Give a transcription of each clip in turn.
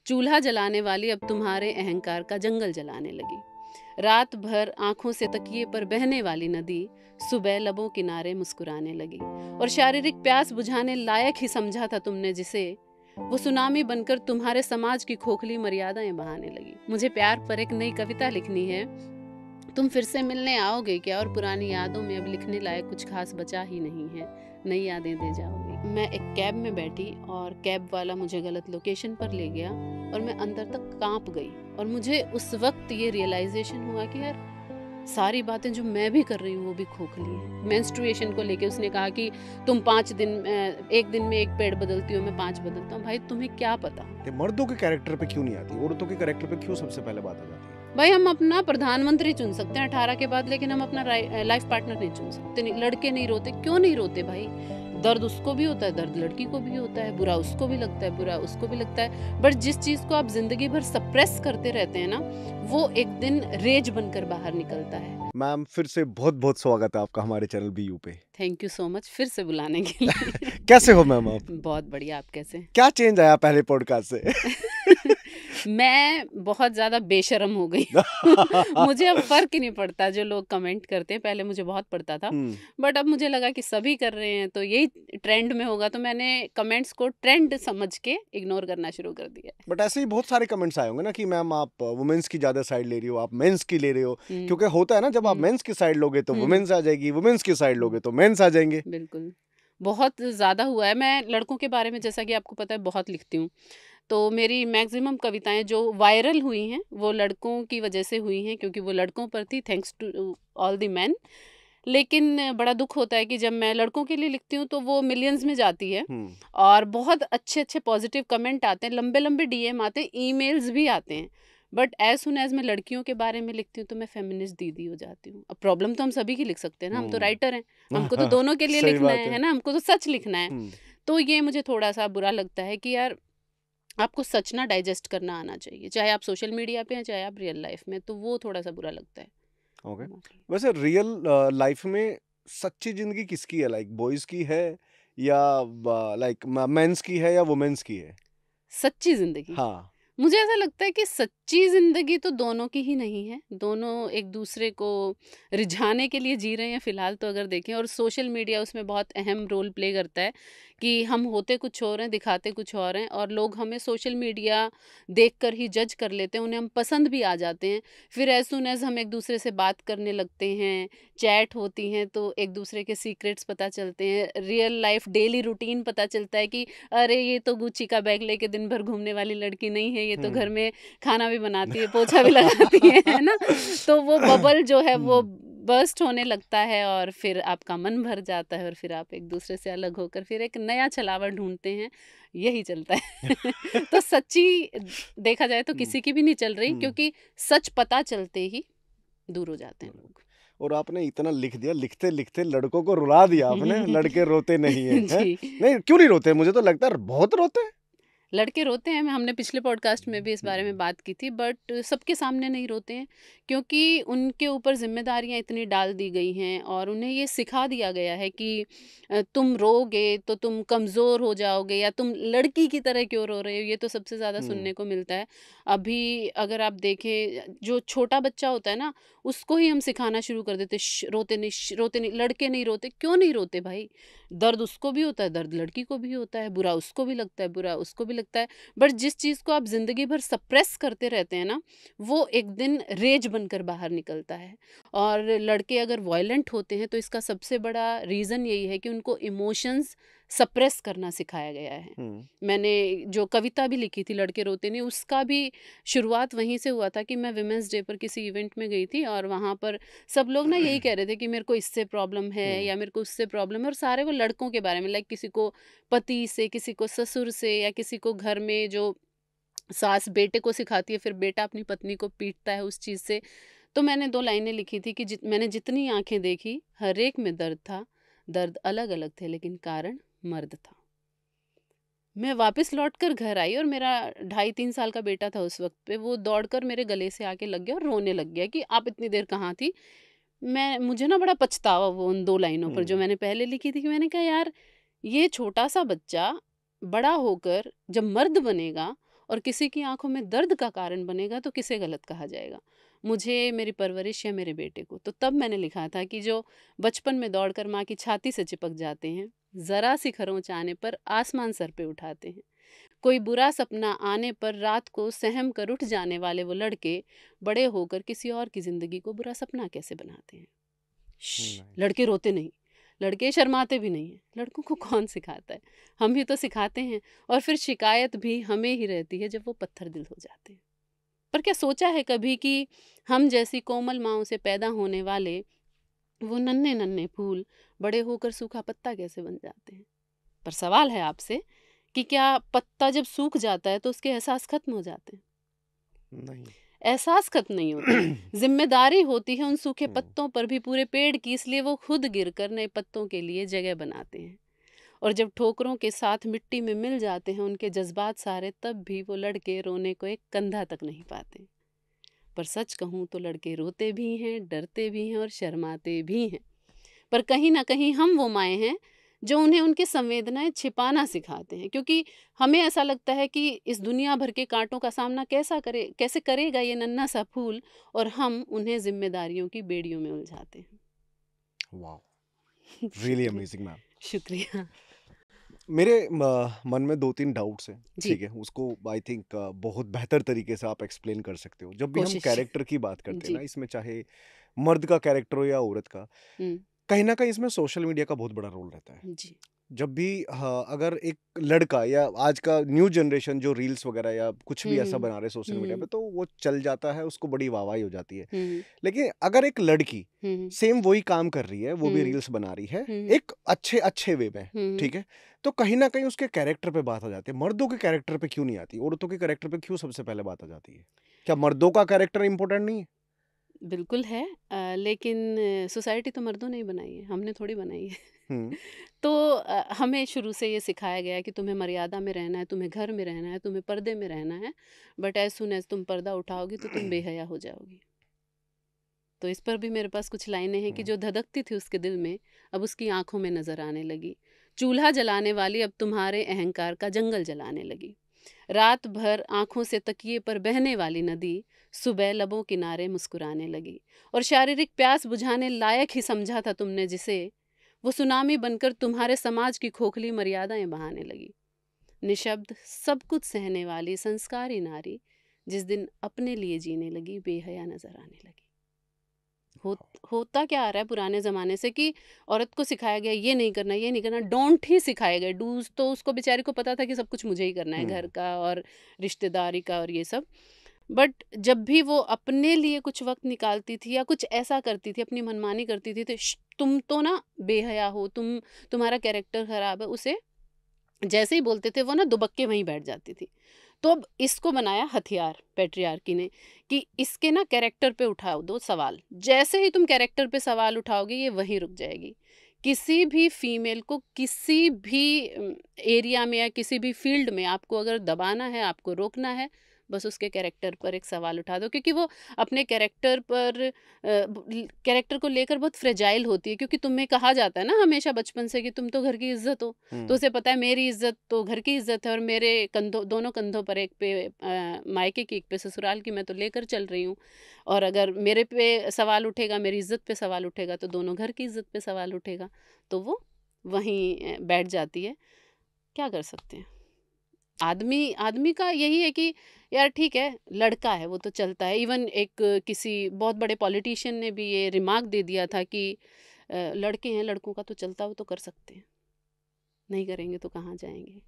चूल्हा जलाने वाली अब तुम्हारे अहंकार का जंगल जलाने लगी। रात भर आंखों से तकिए पर बहने वाली नदी सुबह लबों किनारे मुस्कुराने लगी। और शारीरिक प्यास बुझाने लायक ही समझा था तुमने जिसे, वो सुनामी बनकर तुम्हारे समाज की खोखली मर्यादाएं बहाने लगी। मुझे प्यार पर एक नई कविता लिखनी है, तुम फिर से मिलने आओगे क्या? और पुरानी यादों में अब लिखने लायक कुछ खास बचा ही नहीं है, नई यादें दे जाओगे। मैं एक कैब में बैठी और कैब वाला मुझे गलत लोकेशन पर ले गया और मैं अंदर तक कांप गई। और मुझे उस वक्त ये रियलाइजेशन हुआ कि यार सारी बातें जो मैं भी कर रही हूँ वो भी खोखली है। मेंस्ट्रुएशन को लेके उसने कहा कि तुम 5 दिन एक दिन में एक पेड़ बदलती हो, मैं 5 बदलता हूँ। भाई तुम्हें क्या पता? मर्दों के कैरेक्टर पे क्यों नहीं आती, औरतों के कैरेक्टर पे क्यों सबसे पहले बात आ जाती है? भाई हम अपना प्रधानमंत्री चुन सकते हैं 18 के बाद, लेकिन हम अपना लाइफ पार्टनर नहीं चुन सकते। नहीं, लड़के नहीं रोते, क्यों नहीं रोते भाई? दर्द उसको भी होता है, दर्द लड़की को भी होता है, बुरा उसको भी लगता है, बुरा उसको भी लगता है। बट जिस चीज को आप जिंदगी भर सप्रेस करते रहते हैं ना, वो एक दिन रेज बनकर बाहर निकलता है। मैम फिर से बहुत बहुत स्वागत है आपका हमारे चैनल BU पे। थैंक यू सो मच फिर से बुलाने के लिए। कैसे हो मैम आप? बहुत बढ़िया, आप कैसे? क्या चेंज आया पहले पॉडकास्ट से? मैं बहुत ज्यादा बेशर्म हो गई। मुझे अब फर्क ही नहीं पड़ता जो लोग कमेंट करते हैं, पहले मुझे बहुत पड़ता था, बट अब मुझे लगा कि सभी कर रहे हैं तो यही ट्रेंड में होगा, तो मैंने कमेंट्स को ट्रेंड समझ के इग्नोर करना शुरू कर दिया। बट ऐसे ही बहुत सारे कमेंट्स आए होंगे ना कि मैम आप वुमेन्स की ज्यादा साइड ले रही हो, आप मेंस की ले रहे हो, क्योंकि होता है ना जब आप मेंस की साइड लोगे तो वुमेन्स आ जाएगी, वुमेन्स की साइड लोगे तो मेंस आ जाएंगे। बिल्कुल, बहुत ज़्यादा हुआ है। मैं लड़कों के बारे में, जैसा कि आपको पता है, बहुत लिखती हूँ, तो मेरी मैक्सिमम कविताएं जो वायरल हुई हैं वो लड़कों की वजह से हुई हैं, क्योंकि वो लड़कों पर थी, thanks to all the man. लेकिन बड़ा दुख होता है कि जब मैं लड़कों के लिए लिखती हूँ तो वो मिलियंस में जाती है और बहुत अच्छे अच्छे पॉजिटिव कमेंट आते हैं, लंबे लंबे DM आते हैं, ईमेल्स भी आते हैं। बट एज सुन एज मैं लड़कियों के बारे में लिखती हूँ तो मैं फेमिनिस्ट दीदी हो जाती हूँ। अब प्रॉब्लम तो हम सभी की लिख सकते हैं ना, हम तो राइटर हैं, हमको तो दोनों के लिए लिखना है ना, हमको तो सच लिखना है। तो ये मुझे थोड़ा सा बुरा लगता है कि यार आपको सच ना डाइजेस्ट करना आना चाहिए, चाहे आप सोशल मीडिया पे हैं चाहे आप रियल लाइफ में, तो वो थोड़ा सा बुरा लगता है। ओके, वैसे रियल लाइफ में सच्ची जिंदगी किसकी है? लाइक बॉयज की है या लाइक मेंस की है या वुमेन्स की है? सच्ची जिंदगी? हाँ, मुझे ऐसा लगता है कि सच्ची जिंदगी तो दोनों की ही नहीं है, दोनों एक दूसरे को रिझाने के लिए जी रहे हैं फिलहाल तो अगर देखें, और सोशल मीडिया उसमें बहुत अहम रोल प्ले करता है कि हम होते कुछ और हैं, दिखाते कुछ और हैं, और लोग हमें सोशल मीडिया देखकर ही जज कर लेते हैं, उन्हें हम पसंद भी आ जाते हैं। फिर एज सुन एज हम एक दूसरे से बात करने लगते हैं, चैट होती हैं, तो एक दूसरे के सीक्रेट्स पता चलते हैं, रियल लाइफ डेली रूटीन पता चलता है कि अरे ये तो गुच्ची का बैग लेके दिन भर घूमने वाली लड़की नहीं है, ये तो घर में खाना भी बनाती है, पोछा भी लगाती है ना। तो वो बबल जो है वो बर्स्ट होने लगता है और फिर आपका मन भर जाता है और फिर आप एक दूसरे से अलग होकर फिर एक नया छलावा ढूंढते हैं, यही चलता है। तो सच्ची देखा जाए तो किसी की भी नहीं चल रही, क्योंकि सच पता चलते ही दूर हो जाते हैं लोग। और आपने इतना लिख दिया, लिखते लिखते लड़कों को रुला दिया आपने। लड़के रोते नहीं है, जी। नहीं क्यों नहीं रोते? मुझे तो लगता है बहुत रोते हैं। लड़के रोते हैं, हमने पिछले पॉडकास्ट में भी इस बारे में बात की थी, बट सबके सामने नहीं रोते हैं, क्योंकि उनके ऊपर जिम्मेदारियां इतनी डाल दी गई हैं और उन्हें ये सिखा दिया गया है कि तुम रोगे तो तुम कमज़ोर हो जाओगे, या तुम लड़की की तरह क्यों रो रहे हो, ये तो सबसे ज़्यादा सुनने को मिलता है। अभी अगर आप देखें, जो छोटा बच्चा होता है ना, उसको ही हम सिखाना शुरू कर देते, रोते नहीं, रोते नहीं, लड़के नहीं रोते, क्यों नहीं रोते भाई? दर्द उसको भी होता है, दर्द लड़की को भी होता है, बुरा उसको भी लगता है, बुरा उसको भी लगता है। बट जिस चीज़ को आप जिंदगी भर सप्रेस करते रहते हैं ना, वो एक दिन रेज बनकर बाहर निकलता है। और लड़के अगर वायलेंट होते हैं तो इसका सबसे बड़ा रीज़न यही है कि उनको इमोशंस सप्रेस करना सिखाया गया है। मैंने जो कविता भी लिखी थी लड़के रोते नहीं, उसका भी शुरुआत वहीं से हुआ था कि मैं विमेंस डे पर किसी इवेंट में गई थी और वहाँ पर सब लोग ना यही कह रहे थे कि मेरे को इससे प्रॉब्लम है या मेरे को उससे प्रॉब्लम है, और सारे वो लड़कों के बारे में, लाइक किसी को पति से, किसी को ससुर से, या किसी को घर में जो सास बेटे को सिखाती है फिर बेटा अपनी पत्नी को पीटता है उस चीज़ से। तो मैंने 2 लाइनें लिखी थी कि मैंने जितनी आंखें देखी हर एक में दर्द था, दर्द अलग अलग थे लेकिन कारण मर्द था। मैं वापस लौट कर घर आई और मेरा 2.5-3 साल का बेटा था उस वक्त पे, वो दौड़कर मेरे गले से आके लग गया और रोने लग गया कि आप इतनी देर कहाँ थी। मुझे ना बड़ा पछतावा वो उन 2 लाइनों पर जो मैंने पहले लिखी थी, कि मैंने कहा यार ये छोटा सा बच्चा बड़ा होकर जब मर्द बनेगा और किसी की आंखों में दर्द का कारण बनेगा तो किसे गलत कहा जाएगा, मुझे, मेरी परवरिश या मेरे बेटे को। तो तब मैंने लिखा था कि जो बचपन में दौड़कर माँ की छाती से चिपक जाते हैं, ज़रा सी खरोंच आने पर आसमान सर पे उठाते हैं, कोई बुरा सपना आने पर रात को सहम कर उठ जाने वाले वो लड़के बड़े होकर किसी और की ज़िंदगी को बुरा सपना कैसे बनाते हैं। लड़के रोते नहीं, लड़के शर्माते भी नहीं हैं, लड़कों को कौन सिखाता है, हम ही तो सिखाते हैं। और फिर शिकायत भी हमें ही रहती है जब वो पत्थर दिल हो जाते हैं। पर क्या सोचा है कभी कि हम जैसी कोमल माँओं से पैदा होने वाले वो नन्हे नन्हे फूल बड़े होकर सूखा पत्ता कैसे बन जाते हैं। पर सवाल है आपसे कि क्या पत्ता जब सूख जाता है तो उसके एहसास खत्म हो जाते हैं? नहीं। एहसास खत्म नहीं होते, जिम्मेदारी होती है उन सूखे पत्तों पर भी पूरे पेड़ की, इसलिए वो खुद गिरकर नए पत्तों के लिए जगह बनाते हैं। और जब ठोकरों के साथ मिट्टी में मिल जाते हैं उनके जज्बात सारे, तब भी वो लड़के रोने को एक कंधा तक नहीं पाते। पर सच कहूँ तो लड़के रोते भी हैं, डरते भी हैं और शर्माते भी हैं। पर कहीं ना कहीं हम वो माएँ हैं जो उन्हें उनकी संवेदनाएं छिपाना सिखाते हैं, क्योंकि हमें ऐसा लगता है कि इस दुनिया भर के कांटों का सामना कैसे करेगा ये नन्हा सा फूल, और हम उन्हें जिम्मेदारियों की बेड़ियों में उलझाते हैं। Wow, really amazing ma'am. शुक्रिया। मेरे मन में 2-3 डाउट्स हैं, जी। ठीक है? उसको आई थिंक बहुत बेहतर तरीके से आप एक्सप्लेन कर सकते हो। जब भी हम कोशिश। कैरेक्टर की बात करते हैं जी। ना, इसमें चाहे मर्द का कैरेक्टर हो या औरत का, हम्म। कहीं न कहीं इसमें सोशल मीडिया का बहुत बड़ा रोल रहता है। जी। जब भी हाँ, अगर एक लड़का या आज का न्यू जनरेशन जो रील्स वगैरह या कुछ भी ऐसा हम्म। बना रहे हैं सोशल मीडिया हम्म। पे, तो वो चल जाता है, उसको बड़ी वाहवाही हो जाती है। हम्म। लेकिन अगर एक लड़की हम्म। सेम वही काम कर रही है, वो भी हम्म। रील्स बना रही है, हम्म। एक अच्छे वे में, हम्म। ठीक है? तो कहीं न कहीं उसके कैरेक्टर पे बात आ जाती है। मर्दों के कैरेक्टर पे क्यों नहीं आती? औरतों के कैरेक्टर पे क्यों सबसे पहले बात आ जाती है? क्या मर्दों का कैरेक्टर इम्पोर्टेंट नहीं है? बिल्कुल है, लेकिन सोसाइटी तो मर्दों ने ही बनाई है, हमने थोड़ी बनाई है। हुँ, तो हमें शुरू से ये सिखाया गया है कि तुम्हें मर्यादा में रहना है, तुम्हें घर में रहना है, तुम्हें पर्दे में रहना है, बट एज सुन एज तुम पर्दा उठाओगी तो तुम बेहया हो जाओगी। तो इस पर भी मेरे पास कुछ लाइनें हैं कि हुँ, जो धधकती थी उसके दिल में, अब उसकी आंखों में नजर आने लगी। चूल्हा जलाने वाली अब तुम्हारे अहंकार का जंगल जलाने लगी। रात भर आंखों से तकिए पर बहने वाली नदी सुबह लबों किनारे मुस्कुराने लगी। और शारीरिक प्यास बुझाने लायक ही समझा था तुमने जिसे, वो सुनामी बनकर तुम्हारे समाज की खोखली मर्यादाएं बहाने लगी। निशब्द सब कुछ सहने वाली संस्कारी नारी जिस दिन अपने लिए जीने लगी, बेहया नजर आने लगी। हो, होता क्या आ रहा है पुराने ज़माने से कि औरत को सिखाया गया ये नहीं करना, ये नहीं करना, डोंट ही सिखाए गए, डूज तो उसको बेचारी को पता था कि सब कुछ मुझे ही करना है, घर हुँ, का और रिश्तेदारी का और ये सब। बट जब भी वो अपने लिए कुछ वक्त निकालती थी या कुछ ऐसा करती थी, अपनी मनमानी करती थी, तो तुम तो ना बेहया हो, तुम्हारा कैरेक्टर खराब है, उसे जैसे ही बोलते थे वो ना दुबक के वहीं बैठ जाती थी। तो अब इसको बनाया हथियार पैट्रियार्की ने कि इसके ना कैरेक्टर पे उठाओ दो सवाल, जैसे ही तुम कैरेक्टर पे सवाल उठाओगे ये वहीं रुक जाएगी। किसी भी फीमेल को किसी भी एरिया में या किसी भी फील्ड में आपको अगर दबाना है, आपको रोकना है, बस उसके कैरेक्टर पर एक सवाल उठा दो, क्योंकि वो अपने कैरेक्टर को लेकर बहुत फ्रेजाइल होती है, क्योंकि तुम्हें कहा जाता है ना हमेशा बचपन से कि तुम तो घर की इज्जत हो। तो हुँ, उसे पता है मेरी इज्जत तो घर की इज्जत है, और मेरे कंधों, दोनों कंधों पर, एक पे मायके की, एक पे ससुराल की, मैं तो लेकर चल रही हूँ। और अगर मेरे पे सवाल उठेगा, मेरी इज्जत पे सवाल उठेगा, तो दोनों घर की इज्जत पे सवाल उठेगा। तो वो वहीं बैठ जाती है। क्या कर सकते हैं? आदमी आदमी का यही है कि यार ठीक है, लड़का है वो तो चलता है। इवन एक किसी बहुत बड़े पॉलिटिशियन ने भी ये रिमार्क दे दिया था कि लड़के हैं, लड़कों का तो चलता, वो तो कर सकते हैं, नहीं करेंगे तो कहाँ जाएंगे।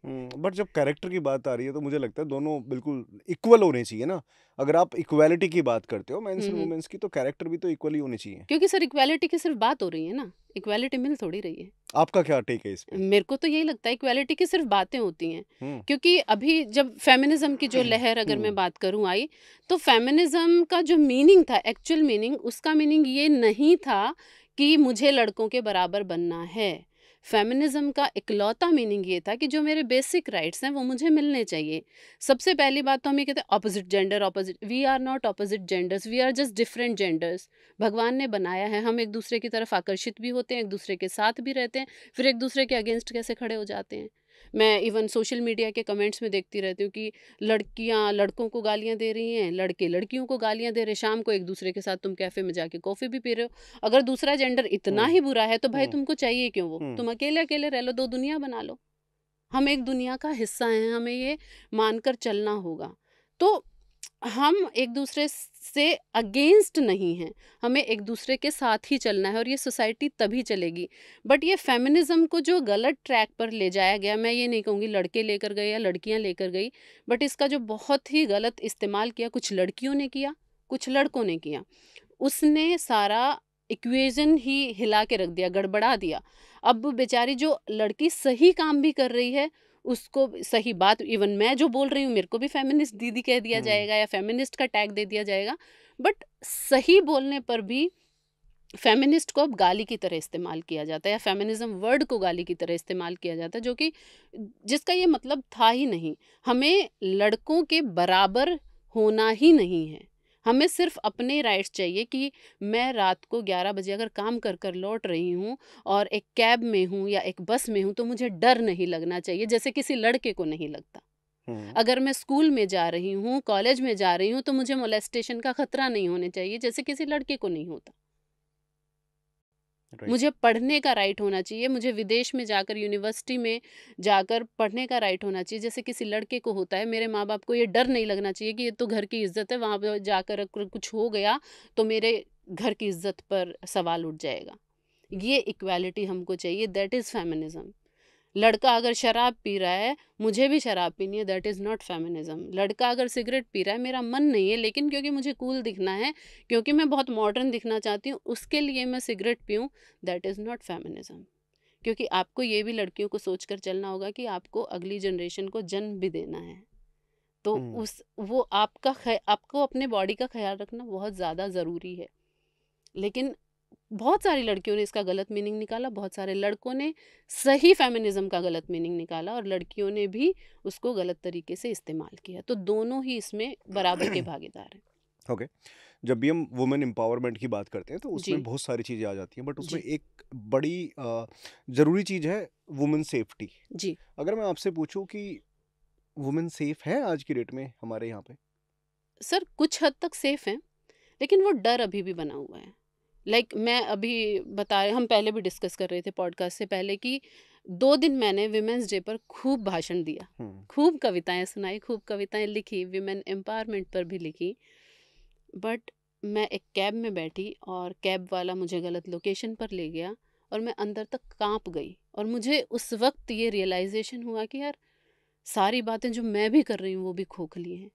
बट जब कैरेक्टर की बात आ रही है तो मुझे लगता है दोनों बिल्कुल इक्वल होने चाहिए ना। अगर आप इक्वालिटी की बात करते हो मेंस एंड हम्म। वुमेन्स की, तो कैरेक्टर भी तो इक्वली होने चाहिए। क्योंकि सर इक्वालिटी की सिर्फ बात हो रही है ना, इक्वालिटी मिल थोड़ी रही है। आपका क्या टेक है इस पे? मेरे को तो यही लगता है इक्वालिटी की सिर्फ बातें होती हैं। हुँ, क्योंकि अभी जब फेमिनिज्म की जो लहर अगर मैं हुँ, बात करूं आई, तो फेमिनिज्म का जो मीनिंग था, एक्चुअल मीनिंग, उसका मीनिंग ये नहीं था कि मुझे लड़कों के बराबर बनना है। फेमिनिज्म का इकलौता मीनिंग ये था कि जो मेरे बेसिक राइट्स हैं वो मुझे मिलने चाहिए। सबसे पहली बात तो हम ये कहते हैं opposite gender, opposite, we are not opposite genders, we are just different genders. भगवान ने बनाया है, हम एक दूसरे की तरफ आकर्षित भी होते हैं, एक दूसरे के साथ भी रहते हैं, फिर एक दूसरे के अगेंस्ट कैसे खड़े हो जाते हैं। मैं इवन सोशल मीडिया के कमेंट्स में देखती रहती हूँ कि लड़कियाँ लड़कों को गालियाँ दे रही हैं, लड़के लड़कियों को गालियाँ दे रहे हैं, शाम को एक दूसरे के साथ तुम कैफ़े में जाके कॉफ़ी भी पी रहे हो। अगर दूसरा जेंडर इतना हम्म। ही बुरा है तो भाई हम्म। तुमको चाहिए क्यों वो? हम्म। तुम अकेले-अकेले रह लो, 2 दुनिया बना लो। हम एक दुनिया का हिस्सा हैं, हमें ये मानकर चलना होगा। तो हम एक दूसरे से अगेंस्ट नहीं हैं, हमें एक दूसरे के साथ ही चलना है और ये सोसाइटी तभी चलेगी। बट ये फेमिनिज्म को जो गलत ट्रैक पर ले जाया गया, मैं ये नहीं कहूँगी लड़के लेकर गए या लड़कियां लेकर गई, बट इसका जो बहुत ही गलत इस्तेमाल किया कुछ लड़कियों ने किया, कुछ लड़कों ने किया, उसने सारा इक्वेशन ही हिला के रख दिया, गड़बड़ा दिया। अब बेचारी जो लड़की सही काम भी कर रही है, उसको सही बात, इवन मैं जो बोल रही हूँ मेरे को भी फेमिनिस्ट दीदी कह दिया हम्म। जाएगा या फेमिनिस्ट का टैग दे दिया जाएगा। बट सही बोलने पर भी फेमिनिस्ट को अब गाली की तरह इस्तेमाल किया जाता है या फेमिनिज्म वर्ड को गाली की तरह इस्तेमाल किया जाता है, जो कि जिसका ये मतलब था ही नहीं। हमें लड़कों के बराबर होना ही नहीं है, हमें सिर्फ अपने राइट्स चाहिए कि मैं रात को 11 बजे अगर काम कर कर लौट रही हूँ और एक कैब में हूँ या एक बस में हूँ तो मुझे डर नहीं लगना चाहिए जैसे किसी लड़के को नहीं लगता। हम्म। अगर मैं स्कूल में जा रही हूँ, कॉलेज में जा रही हूँ, तो मुझे मोलेस्टेशन का खतरा नहीं होने चाहिए जैसे किसी लड़के को नहीं होता। राइट। मुझे पढ़ने का राइट होना चाहिए, मुझे विदेश में जाकर यूनिवर्सिटी में जाकर पढ़ने का राइट होना चाहिए जैसे किसी लड़के को होता है। मेरे माँ बाप को ये डर नहीं लगना चाहिए कि ये तो घर की इज्जत है, वहाँ पे जाकर अगर कुछ हो गया तो मेरे घर की इज्जत पर सवाल उठ जाएगा। ये इक्वालिटी हमको चाहिए, दैट इज़ फेमिनिज्म। लड़का अगर शराब पी रहा है, मुझे भी शराब पीनी है, दैट इज़ नॉट फेमिनिज्म। लड़का अगर सिगरेट पी रहा है, मेरा मन नहीं है लेकिन क्योंकि मुझे कूल दिखना है, क्योंकि मैं बहुत मॉडर्न दिखना चाहती हूँ, उसके लिए मैं सिगरेट पीऊँ, दैट इज़ नॉट फेमिनिज्म। क्योंकि आपको ये भी लड़कियों को सोच कर चलना होगा कि आपको अगली जनरेशन को जन्म भी देना है। तो हम्म। उस वो आपको अपने बॉडी का ख्याल रखना बहुत ज़्यादा ज़रूरी है। लेकिन बहुत सारी लड़कियों ने इसका गलत मीनिंग निकाला, बहुत सारे लड़कों ने सही फेमिनिज्म का गलत मीनिंग निकाला और लड़कियों ने भी उसको गलत तरीके से इस्तेमाल किया। तो दोनों ही इसमें बराबर के भागीदार हैं। ओके। जब भी हम वुमेन एम्पावरमेंट की बात करते हैं तो जी, उसमें बहुत सारी चीज़ें आ जाती हैं, बट उसमें जी, एक बड़ी ज़रूरी चीज़ है वुमेन सेफ्टी। जी। अगर मैं आपसे पूछूं कि वुमेन सेफ है आज की डेट में हमारे यहाँ पे? सर कुछ हद तक सेफ हैं, लेकिन वो डर अभी भी बना हुआ है। मैं अभी हम पहले भी डिस्कस कर रहे थे पॉडकास्ट से पहले कि 2 दिन मैंने विमेंस डे पर खूब भाषण दिया, हम्म। खूब कविताएँ सुनाई, खूब कविताएँ लिखी, विमेन एम्पावरमेंट पर भी लिखी। बट मैं एक कैब में बैठी और कैब वाला मुझे गलत लोकेशन पर ले गया और मैं अंदर तक कांप गई और मुझे उस वक्त ये रियलाइजेशन हुआ कि यार सारी बातें जो मैं भी कर रही हूँ वो भी खोखली हैं।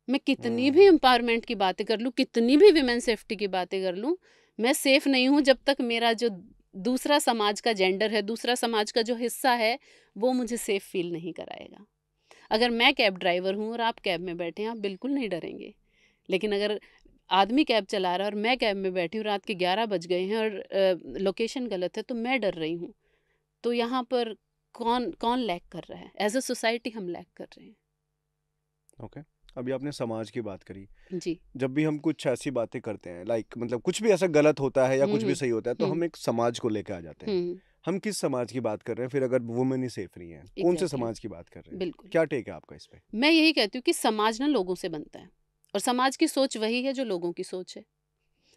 मैं कितनी भी हम्म। एम्पावरमेंट की बातें कर लूँ, कितनी भी विमेन सेफ्टी की बातें कर लूँ, मैं सेफ नहीं हूँ जब तक मेरा जो दूसरा समाज का जेंडर है, दूसरा समाज का जो हिस्सा है, वो मुझे सेफ फील नहीं कराएगा। अगर मैं कैब ड्राइवर हूँ और आप कैब में बैठे हैं, आप बिल्कुल नहीं डरेंगे। लेकिन अगर आदमी कैब चला रहा है और मैं कैब में बैठी हूँ, रात के 11 बज गए हैं और लोकेशन गलत है, तो मैं डर रही हूँ। तो यहाँ पर कौन कौन लैग कर रहा है? एज अ सोसाइटी हम लैग कर रहे हैं। ओके। अभी आपने समाज की बात करी। जी। जब भी हम कुछ ऐसी बातें करते हैं, लाइक मतलब कुछ भी ऐसा गलत होता है या हम्म, कुछ भी हम्म, सही होता है, तो हम्म, हम एक समाज को लेके आ जाते हैं। हम्म। हम किस समाज की बात कर रहे हैं फिर, अगर वुमेन ही सेफ नहीं है, कौन से एग्जैक्टली, समाज की बात कर रहे हैं? बिल्कुल। क्या टेक है आपका इस पे? मैं यही कहती हूँ कि समाज ना लोगों से बनता है और समाज की सोच वही है जो लोगों की सोच है।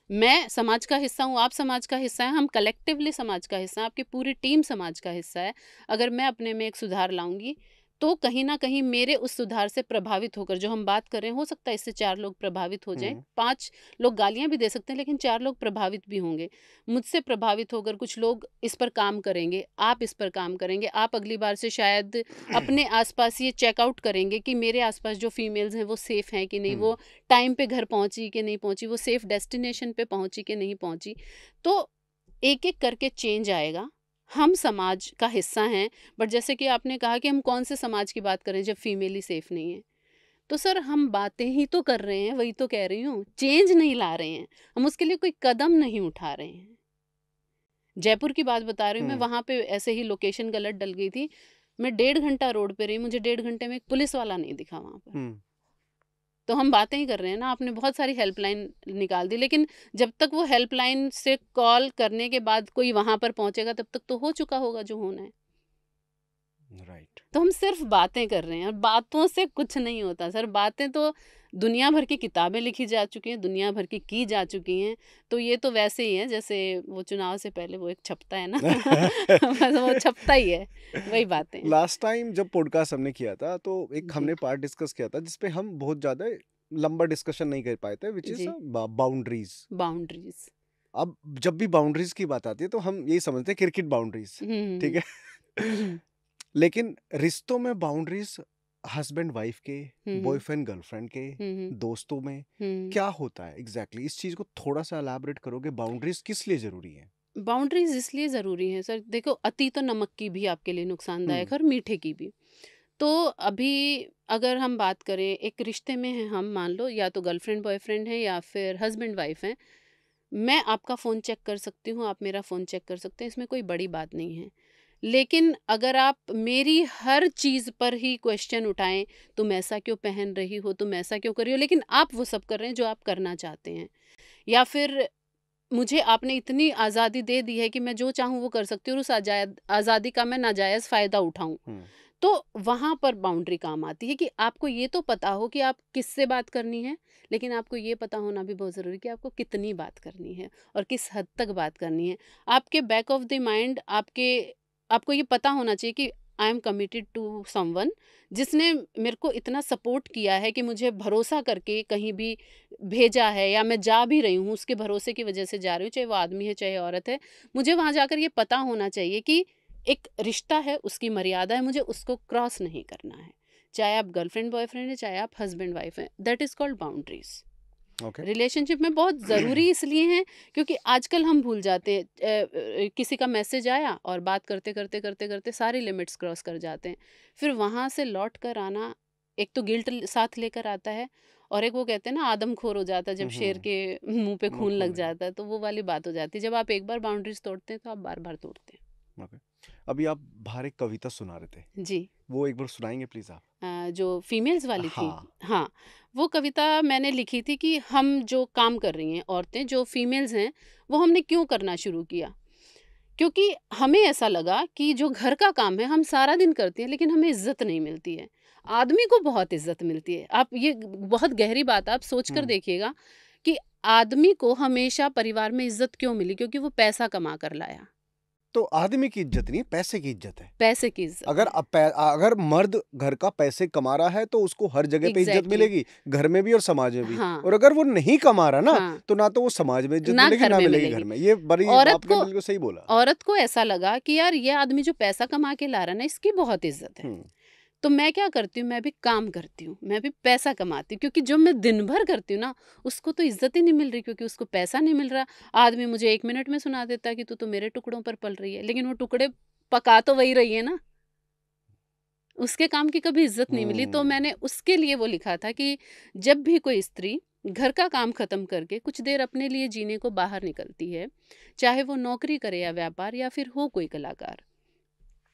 मैं समाज का हिस्सा हूँ, आप समाज का हिस्सा हैं, हम कलेक्टिवली समाज का हिस्सा हैं, आपकी पूरी टीम समाज का हिस्सा है। अगर मैं अपने में एक सुधार लाऊंगी तो कहीं ना कहीं मेरे उस सुधार से प्रभावित होकर जो हम बात कर रहे हैं, हो सकता है इससे 4 लोग प्रभावित हो जाएं, हम्म। 5 लोग गालियां भी दे सकते हैं लेकिन 4 लोग प्रभावित भी होंगे। मुझसे प्रभावित होकर कुछ लोग इस पर काम करेंगे, आप इस पर काम करेंगे, आप अगली बार से शायद अपने आसपास ये चेकआउट करेंगे कि मेरे आसपास जो फीमेल्स हैं वो सेफ हैं कि नहीं, हम्म। वो टाइम पे घर पहुंची कि नहीं पहुंची, वो सेफ डेस्टिनेशन पे पहुंची कि नहीं पहुंची। तो एक एक करके चेंज आएगा। हम समाज का हिस्सा हैं, बट जैसे कि आपने कहा कि हम कौन से समाज की बात करें जब फीमेल ही सेफ नहीं है, तो सर हम बातें ही तो कर रहे हैं, वही तो कह रही हूँ, चेंज नहीं ला रहे हैं, हम उसके लिए कोई कदम नहीं उठा रहे हैं। जयपुर की बात बता रही हूँ मैं, हम्म। वहाँ पे ऐसे ही लोकेशन गलत डल गई थी। मैं 1.5 घंटा रोड पे रही, मुझे 1.5 घंटे में एक पुलिस वाला नहीं दिखा वहाँ पर। हम्म। तो हम बातें ही कर रहे हैं ना, आपने बहुत सारी हेल्पलाइन निकाल दी, लेकिन जब तक वो हेल्पलाइन से कॉल करने के बाद कोई वहां पर पहुंचेगा तब तक तो हो चुका होगा जो होना है। राइट। तो हम सिर्फ बातें कर रहे हैं और बातों से कुछ नहीं होता सर। बातें तो दुनिया भर की किताबें लिखी जा चुकी हैं, दुनिया भर की जा चुकी हैं। तो ये तो वैसे ही है जैसे वो चुनाव से पहले वो एक छपता है ना बस वो छपता ही है, वही बातें हैं। लास्ट टाइम जब पॉडकास्ट हमने किया था तो एक जी, हमने पार्ट डिस्कस किया था जिसपे हम बहुत ज्यादा लंबा डिस्कशन नहीं कर पाए थे, विच इज जी, बाउंड्रीज। बाउंड्रीज। अब जब भी बाउंड्रीज की बात आती है तो हम यही समझते हैं क्रिकेट बाउंड्रीज, हुँ, हुँ, ठीक हुँ। है। हुँ, हुँ। लेकिन रिश्तों में बाउंड्रीज हस्बैंड वाइफ के, हुँ, हुँ। बॉयफ्रेंड गर्लफ्रेंड के, हुँ, हुँ। दोस्तों में हुँ। क्या होता है एग्जैक्टली इस चीज को थोड़ा सा एलाबरेट करोगे, बाउंड्रीज किस लिए जरूरी है? बाउंड्रीज़ इसलिए ज़रूरी हैं सर, देखो अति तो नमक की भी आपके लिए नुकसानदायक हम्म। है और मीठे की भी। तो अभी अगर हम बात करें, एक रिश्ते में हैं हम, मान लो या तो गर्लफ्रेंड बॉयफ्रेंड है या फिर हस्बैंड वाइफ हैं। मैं आपका फ़ोन चेक कर सकती हूँ, आप मेरा फ़ोन चेक कर सकते हैं, इसमें कोई बड़ी बात नहीं है। लेकिन अगर आप मेरी हर चीज़ पर ही क्वेश्चन उठाएं, तुम ऐसा क्यों पहन रही हो, तुम ऐसा क्यों कर रही हो, लेकिन आप वो सब कर रहे हैं जो आप करना चाहते हैं, या फिर मुझे आपने इतनी आज़ादी दे दी है कि मैं जो चाहूँ वो कर सकती हूँ और उस आज़ादी का मैं नाजायज़ फ़ायदा उठाऊँ। हम्म। तो वहाँ पर बाउंड्री काम आती है कि आपको ये तो पता हो कि आप किससे बात करनी है, लेकिन आपको ये पता होना भी बहुत ज़रूरी है कि आपको कितनी बात करनी है और किस हद तक बात करनी है। आपके बैक ऑफ द माइंड आपको ये पता होना चाहिए कि I am committed to someone, जिसने मेरे को इतना सपोर्ट किया है कि मुझे भरोसा करके कहीं भी भेजा है, या मैं जा भी रही हूँ उसके भरोसे की वजह से जा रही हूँ, चाहे वो आदमी है चाहे औरत है। मुझे वहाँ जाकर ये पता होना चाहिए कि एक रिश्ता है, उसकी मर्यादा है, मुझे उसको क्रॉस नहीं करना है। चाहे आप गर्लफ्रेंड बॉयफ्रेंड है, चाहे आप हस्बैंड वाइफ हैं, that is called boundaries. Okay. Relationship में बहुत ज़रूरी इसलिए हैं क्योंकि आजकल हम भूल जाते हैं, किसी का मैसेज आया और बात करते करते करते करते सारी लिमिट्स क्रॉस कर जाते हैं। फिर वहाँ से लौट कर आना, एक तो गिल्ट साथ लेकर आता है, और एक वो कहते हैं ना आदमखोर हो जाता है जब शेर हम्म। के मुंह पे खून खून लग लगे। जाता है, तो वो वाली बात हो जाती है। जब आप एक बार बाउंड्रीज तोड़ते हैं तो आप बार बार तोड़ते हैं। ओके। अभी आप बाहर एक कविता सुना रहे थे, जी। वो एक बार सुनाएंगे प्लीज आप? जो फीमेल्स वाली थी, हाँ। हाँ, वो कविता मैंने लिखी थी कि हम जो काम कर रही हैं औरतें, जो फीमेल्स हैं, वो हमने क्यों करना शुरू किया। क्योंकि हमें ऐसा लगा कि जो घर का काम है हम सारा दिन करते हैं, लेकिन हमें इज्जत नहीं मिलती है। आदमी को बहुत इज्जत मिलती है। आप ये बहुत गहरी बात है, आप सोच कर हम्म। देखिएगा कि आदमी को हमेशा परिवार में इज्जत क्यों मिली, क्योंकि वो पैसा कमा कर लाया। तो आदमी की इज्जत नहीं, पैसे की इज्जत है। पैसे की इज्जत अगर है। अगर मर्द घर का पैसे कमा रहा है तो उसको हर जगह पे इज्जत एग्जैक्टली। मिलेगी, घर में भी और समाज में भी। हाँ। और अगर वो नहीं कमा रहा ना, हाँ। तो ना तो वो समाज में इज्जत ना मिलेगी घर ना में मिलेगी घर मिलेगी। में। ये बड़ी औरत आपने को बिल्कुल सही बोला। औरत को ऐसा लगा कि यार ये आदमी जो पैसा कमा के ला रहा है ना, इसकी बहुत इज्जत है। हम्म। तो मैं क्या करती हूँ, मैं भी काम करती हूँ, मैं भी पैसा कमाती हूँ, क्योंकि जो मैं दिन भर करती हूँ ना, उसको तो इज्जत ही नहीं मिल रही, क्योंकि उसको पैसा नहीं मिल रहा। आदमी मुझे 1 मिनट में सुना देता है कि तू तो मेरे टुकड़ों पर पल रही है, लेकिन वो टुकड़े पका तो वही रही है ना, उसके काम की कभी इज्जत नहीं मिली। तो हम्म। मैंने उसके लिए वो लिखा था कि जब भी कोई स्त्री घर का काम खत्म करके कुछ देर अपने लिए जीने को बाहर निकलती है, चाहे वो नौकरी करे या व्यापार या फिर हो कोई कलाकार,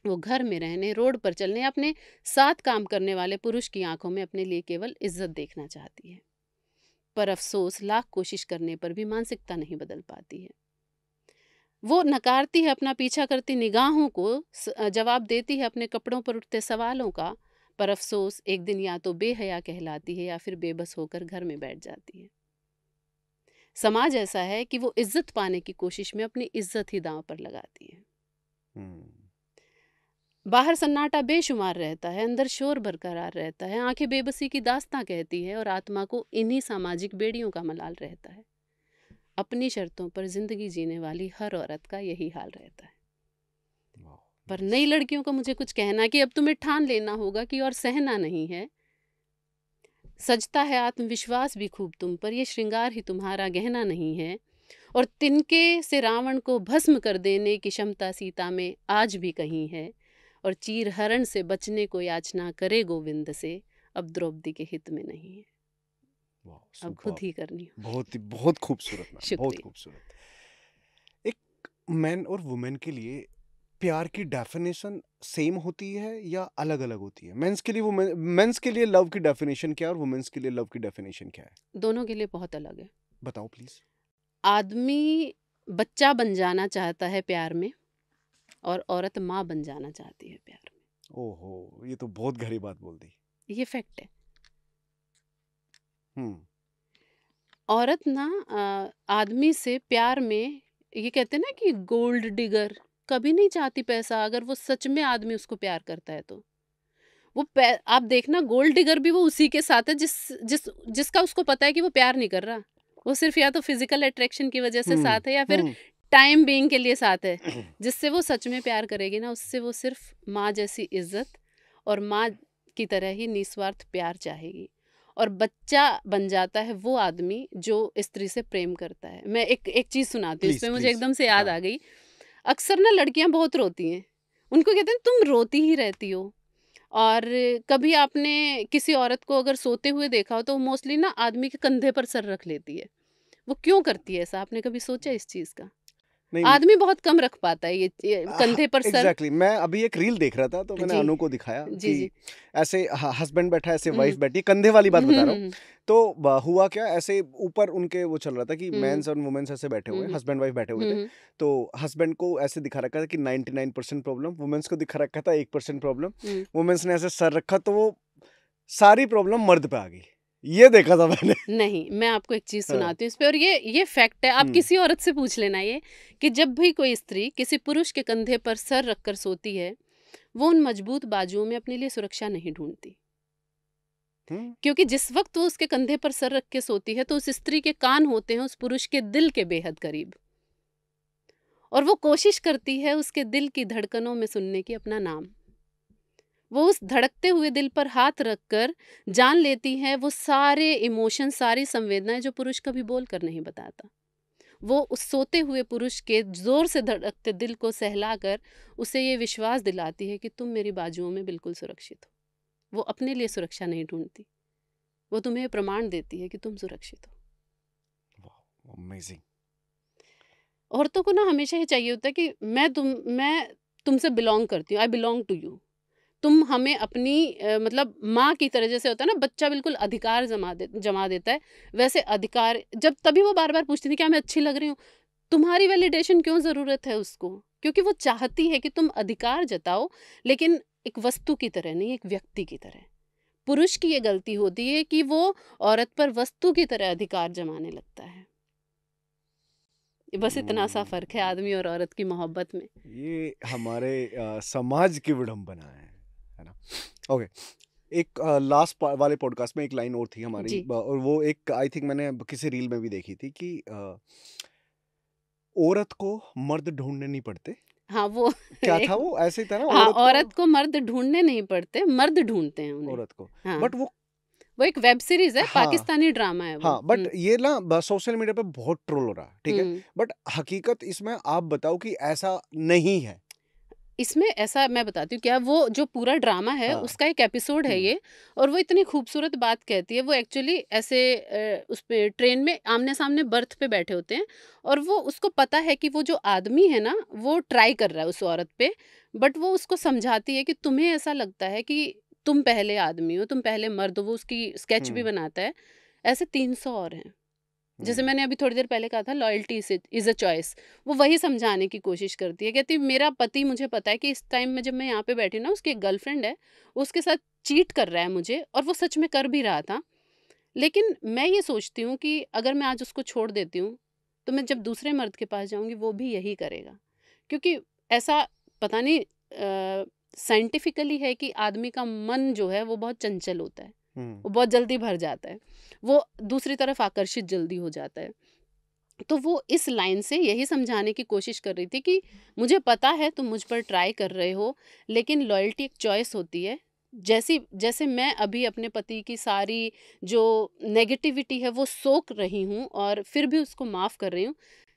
वो घर में रहने, रोड पर चलने, अपने साथ काम करने वाले पुरुष की आंखों में अपने लिए केवल इज्जत देखना चाहती है। पर अफसोस, लाख कोशिश करने पर भी मानसिकता नहीं बदल पाती है। वो नकारती है अपना पीछा करती निगाहों को, जवाब देती है अपने कपड़ों पर उठते सवालों का। पर अफसोस, एक दिन या तो बेहया कहलाती है या फिर बेबस होकर घर में बैठ जाती है। समाज ऐसा है कि वो इज्जत पाने की कोशिश में अपनी इज्जत ही दांव पर लगाती है। हम्म। बाहर सन्नाटा बेशुमार रहता है, अंदर शोर बरकरार रहता है, आंखें बेबसी की दास्तां कहती है और आत्मा को इन्हीं सामाजिक बेड़ियों का मलाल रहता है। अपनी शर्तों पर जिंदगी जीने वाली हर औरत का यही हाल रहता है। वाह, पर नाइस। नई लड़कियों को मुझे कुछ कहना कि अब तुम्हें ठान लेना होगा कि और सहना नहीं है। सजता है आत्मविश्वास भी खूब तुम पर, ये श्रृंगार ही तुम्हारा गहना नहीं है। और तिनके से रावण को भस्म कर देने की क्षमता सीता में आज भी कहीं है। और चीर हरण से बचने को याचना करे गोविंद से, अब द्रौपदी के हित में नहीं है, वाह, अब खुद सुपर्ब। ही करनी हो। बहुत खूबसूरत मैम, बहुत शुक्रिया। खूबसूरत। एक मैन और वुमेन के लिए प्यार की डेफिनेशन सेम होती है या अलग अलग होती है? मेंस के लिए मेंस के लिए लव की डेफिनेशन क्या है और वुमेन्स के लिए लव की डेफिनेशन क्या है? दोनों के लिए बहुत अलग है। बताओ प्लीज। आदमी बच्चा बन जाना चाहता है प्यार में, और औरत माँ बन जाना चाहती है प्यार में। ओहो, ये तो बहुत गहरी बात बोल दी। ये फैक्ट है। हम्म। औरत ना आदमी से प्यार में, ये कहते हैं ना कि गोल्ड डिगर, कभी नहीं चाहती पैसा, अगर वो सच में आदमी उसको प्यार करता है तो। आप देखना, गोल्ड डिगर भी वो उसी के साथ है जिसका उसको पता है कि वो प्यार नहीं कर रहा। वो सिर्फ या तो फिजिकल अट्रैक्शन की वजह से हम्म। साथ है, या फिर हम्म। टाइम बीइंग के लिए साथ है। जिससे वो सच में प्यार करेगी ना, उससे वो सिर्फ माँ जैसी इज्जत और माँ की तरह ही निस्वार्थ प्यार चाहेगी। और बच्चा बन जाता है वो आदमी जो स्त्री से प्रेम करता है। मैं एक एक चीज़ सुनाती हूँ, इस प्लीज पे मुझे प्लीज। एकदम से याद हाँ। आ गई। अक्सर ना लड़कियां बहुत रोती हैं, उनको कहते हैं तुम रोती ही रहती हो। और कभी आपने किसी औरत को अगर सोते हुए देखा हो तो मोस्टली ना आदमी के कंधे पर सर रख लेती है। वो क्यों करती है ऐसा, आपने कभी सोचा इस चीज़ का? नहीं। आदमी बहुत कम रख पाता है ये कंधे पर सर। एग्जैक्टली, मैं अभी एक रील देख रहा था तो मैंने जी, अनु को दिखाया जी, कि जी। ऐसे हस्बैंड बैठा है, ऐसे वाइफ हुँ, बैठी है, कंधे वाली बात हुँ, बता हुँ, रहा हूँ। हुँ, तो हुआ क्या, ऐसे ऊपर उनके वो चल रहा था कि हुँ, मेंस और वुमेन्स ऐसे बैठे हुँ, हुए, हुँ, हस्बैंड वाइफ बैठे हुए हुँ, थे। हुँ, तो हस्बैंड को ऐसे दिखा रखा था कि 99% प्रॉब्लम, वुमेन्स को दिखा रखा था 1% प्रॉब्लम। हुँ। वुमेन्स ने ऐसे सर रखा तो वो सारी प्रॉब्लम मर्द पे आ गई। ये देखा था मैंने। नहीं, मैं आपको एक चीज़ हाँ। सुनाती हूँ इस पे, और ये फैक्ट है, आप हम्म। किसी औरत से पूछ लेना ये, कि जब भी कोई स्त्री किसी पुरुष के कंधे पर सर रखकर सोती है, वो उन मजबूत बाजुओं में अपने लिए सुरक्षा नहीं ढूँढती। हम्म। क्योंकि जिस वक़्त वो उसके कंधे पर सर रख के सोती है, तो उस स्त्री के कान होते हैं उस पुरुष के दिल के बेहद करीब। और वो कोशिश करती है उसके दिल की धड़कनों में सुनने की अपना नाम। वो उस धड़कते हुए दिल पर हाथ रखकर जान लेती है वो सारे इमोशन, सारी संवेदनाएँ जो पुरुष कभी बोल कर नहीं बताता। वो उस सोते हुए पुरुष के ज़ोर से धड़कते दिल को सहलाकर उसे ये विश्वास दिलाती है कि तुम मेरी बाजुओं में बिल्कुल सुरक्षित हो। वो अपने लिए सुरक्षा नहीं ढूँढती। वो तुम्हें प्रमाण देती है कि तुम सुरक्षित हो। अमेजिंग। औरतों को ना हमेशा ये चाहिए होता है कि मैं तुमसे बिलॉन्ग करती हूँ, आई बिलॉन्ग टू यू। तुम हमें अपनी मतलब माँ की तरह, जैसे होता है ना बच्चा बिल्कुल अधिकार जमा देता है, वैसे अधिकार जब तभी वो बार बार पूछती थी क्या मैं अच्छी लग रही हूँ। तुम्हारी वैलिडेशन क्यों ज़रूरत है उसको? क्योंकि वो चाहती है कि तुम अधिकार जताओ, लेकिन एक वस्तु की तरह नहीं, एक व्यक्ति की तरह। पुरुष की ये गलती होती है कि वो औरत पर वस्तु की तरह अधिकार जमाने लगता है। बस इतना सा फ़र्क है आदमी और औरत की मोहब्बत में। ये हमारे समाज की विडंबना है ना? ओके। एक लास्ट वाले पॉडकास्ट में एक लाइन और थी हमारी, जी। और वो एक आई थिंक मैंने किसी रील में भी देखी थी कि औरत को मर्द ढूंढने नहीं पड़ते। हाँ, वो क्या था एक वो, ऐसे ही था ना, हाँ, औरत को। औरत को मर्द ढूँढने नहीं पड़ते, मर्द ढूँढते हैं उन्हें। औरत को। हाँ, बट वो, वो एक वेब सीरीज़ है, हाँ पाकिस्तानी ड्रामा है वो। हाँ, बट ये ना सोशल मीडिया पे बहुत ट्रोल हो रहा है, ठीक है। हुँ। बट हकीकत इसमें आप बताओ कि ऐसा नहीं है। इसमें ऐसा मैं बताती हूँ क्या, वो जो पूरा ड्रामा है हाँ। उसका एक एपिसोड है हम्म। ये। और वो इतनी खूबसूरत बात कहती है। वो एक्चुअली ऐसे उस पे ट्रेन में आमने-सामने बर्थ पे बैठे होते हैं, और वो उसको पता है कि वो जो आदमी है ना, वो ट्राई कर रहा है उस औरत पे। बट वो उसको समझाती है कि तुम्हें ऐसा लगता है कि तुम पहले आदमी हो, तुम पहले मर्द हो, वो उसकी स्केच भी हम्म। बनाता है। ऐसे 300 और हैं। जैसे हम्म। मैंने अभी थोड़ी देर पहले कहा था, लॉयल्टी इज़ अ चॉइस। वो वही समझाने की कोशिश करती है, कहती मेरा पति, मुझे पता है कि इस टाइम में जब मैं यहाँ पे बैठी हूँ ना, उसकी एक गर्लफ्रेंड है, उसके साथ चीट कर रहा है मुझे, और वो सच में कर भी रहा था। लेकिन मैं ये सोचती हूँ कि अगर मैं आज उसको छोड़ देती हूँ, तो मैं जब दूसरे मर्द के पास जाऊँगी वो भी यही करेगा। क्योंकि ऐसा पता नहीं साइंटिफिकली है कि आदमी का मन जो है वो बहुत चंचल होता है, हम्म। वो बहुत जल्दी भर जाता है, वो दूसरी तरफ आकर्षित जल्दी हो जाता है। तो वो इस लाइन से यही समझाने की कोशिश कर रही थी कि मुझे पता है तुम मुझ पर ट्राई कर रहे हो, लेकिन लॉयल्टी एक चॉइस होती है। जैसी जैसे मैं अभी अपने पति की सारी जो नेगेटिविटी है वो सोख रही हूँ और फिर भी उसको माफ़ कर रही हूँ,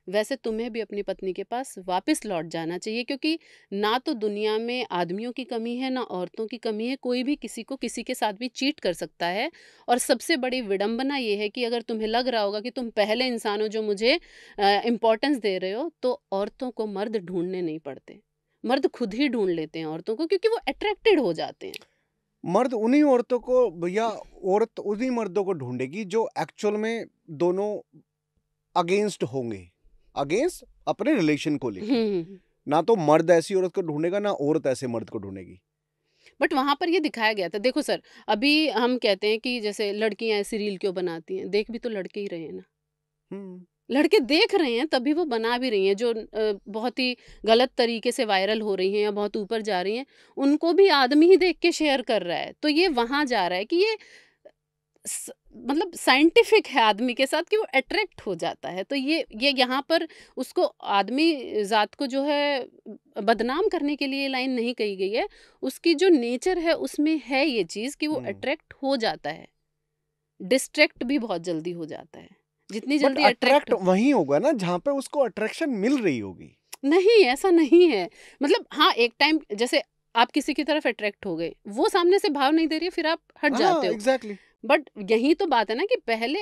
वैसे तुम्हें भी अपनी पत्नी के पास वापस लौट जाना चाहिए। क्योंकि ना तो दुनिया में आदमियों की कमी है, ना औरतों की कमी है, कोई भी किसी को किसी के साथ भी चीट कर सकता है। और सबसे बड़ी विडंबना ये है कि अगर तुम्हें लग रहा होगा कि तुम पहले इंसान हो जो मुझे इम्पोर्टेंस दे रहे हो, तो औरतों को मर्द ढूंढने नहीं पड़ते। मर्द खुद ही ढूंढ लेते हैं औरतों को, क्योंकि वो अट्रैक्टेड हो जाते हैं। मर्द उन्हीं औरतों को, या औरत उन्हीं मर्दों को ढूंढेगी जो एक्चुअल में दोनों अगेंस्ट होंगे, अगेंस्ट अपने रिलेशन को लेके। हम्म। ना तो मर्द ऐसी औरत को ढूंढेगा, ना औरत ऐसे मर्द को ढूंढेगी। बट वहाँ पर ये दिखाया गया था। देखो सर, अभी हम कहते हैं कि जैसे लड़कियाँ ऐसी रील क्यों बनाती हैं, देख भी तो लड़के ही रहे हैं ना। हम्म। लड़के देख रहे हैं तभी वो बना भी रही हैं, जो बहुत ही गलत तरीके से वायरल हो रही हैं या बहुत ऊपर जा रही हैं, उनको भी आदमी ही देख के शेयर कर रहा है। तो ये वहाँ जा रहा है कि ये मतलब साइंटिफिक है आदमी के साथ कि वो अट्रैक्ट हो जाता है। तो ये यहाँ पर उसको आदमी ज़ात को जो है बदनाम करने के लिए लाइन नहीं कही गई है। उसकी जो नेचर है उसमें है ये चीज़ कि वो अट्रैक्ट हो जाता है, डिस्ट्रैक्ट भी बहुत जल्दी हो जाता है, जितनी बट जल्दी अट्रैक्ट अट्रैक्ट। वहीं होगा ना जहाँ पे उसको अट्रैक्शन मिल रही होगी। नहीं, ऐसा नहीं है। मतलब हाँ, एक टाइम जैसे आप किसी की तरफ अट्रैक्ट हो गए, वो सामने से भाव नहीं दे रही है, फिर आप हट जाते हाँ, हो। एग्जैक्टली। बट यही तो बात है ना कि पहले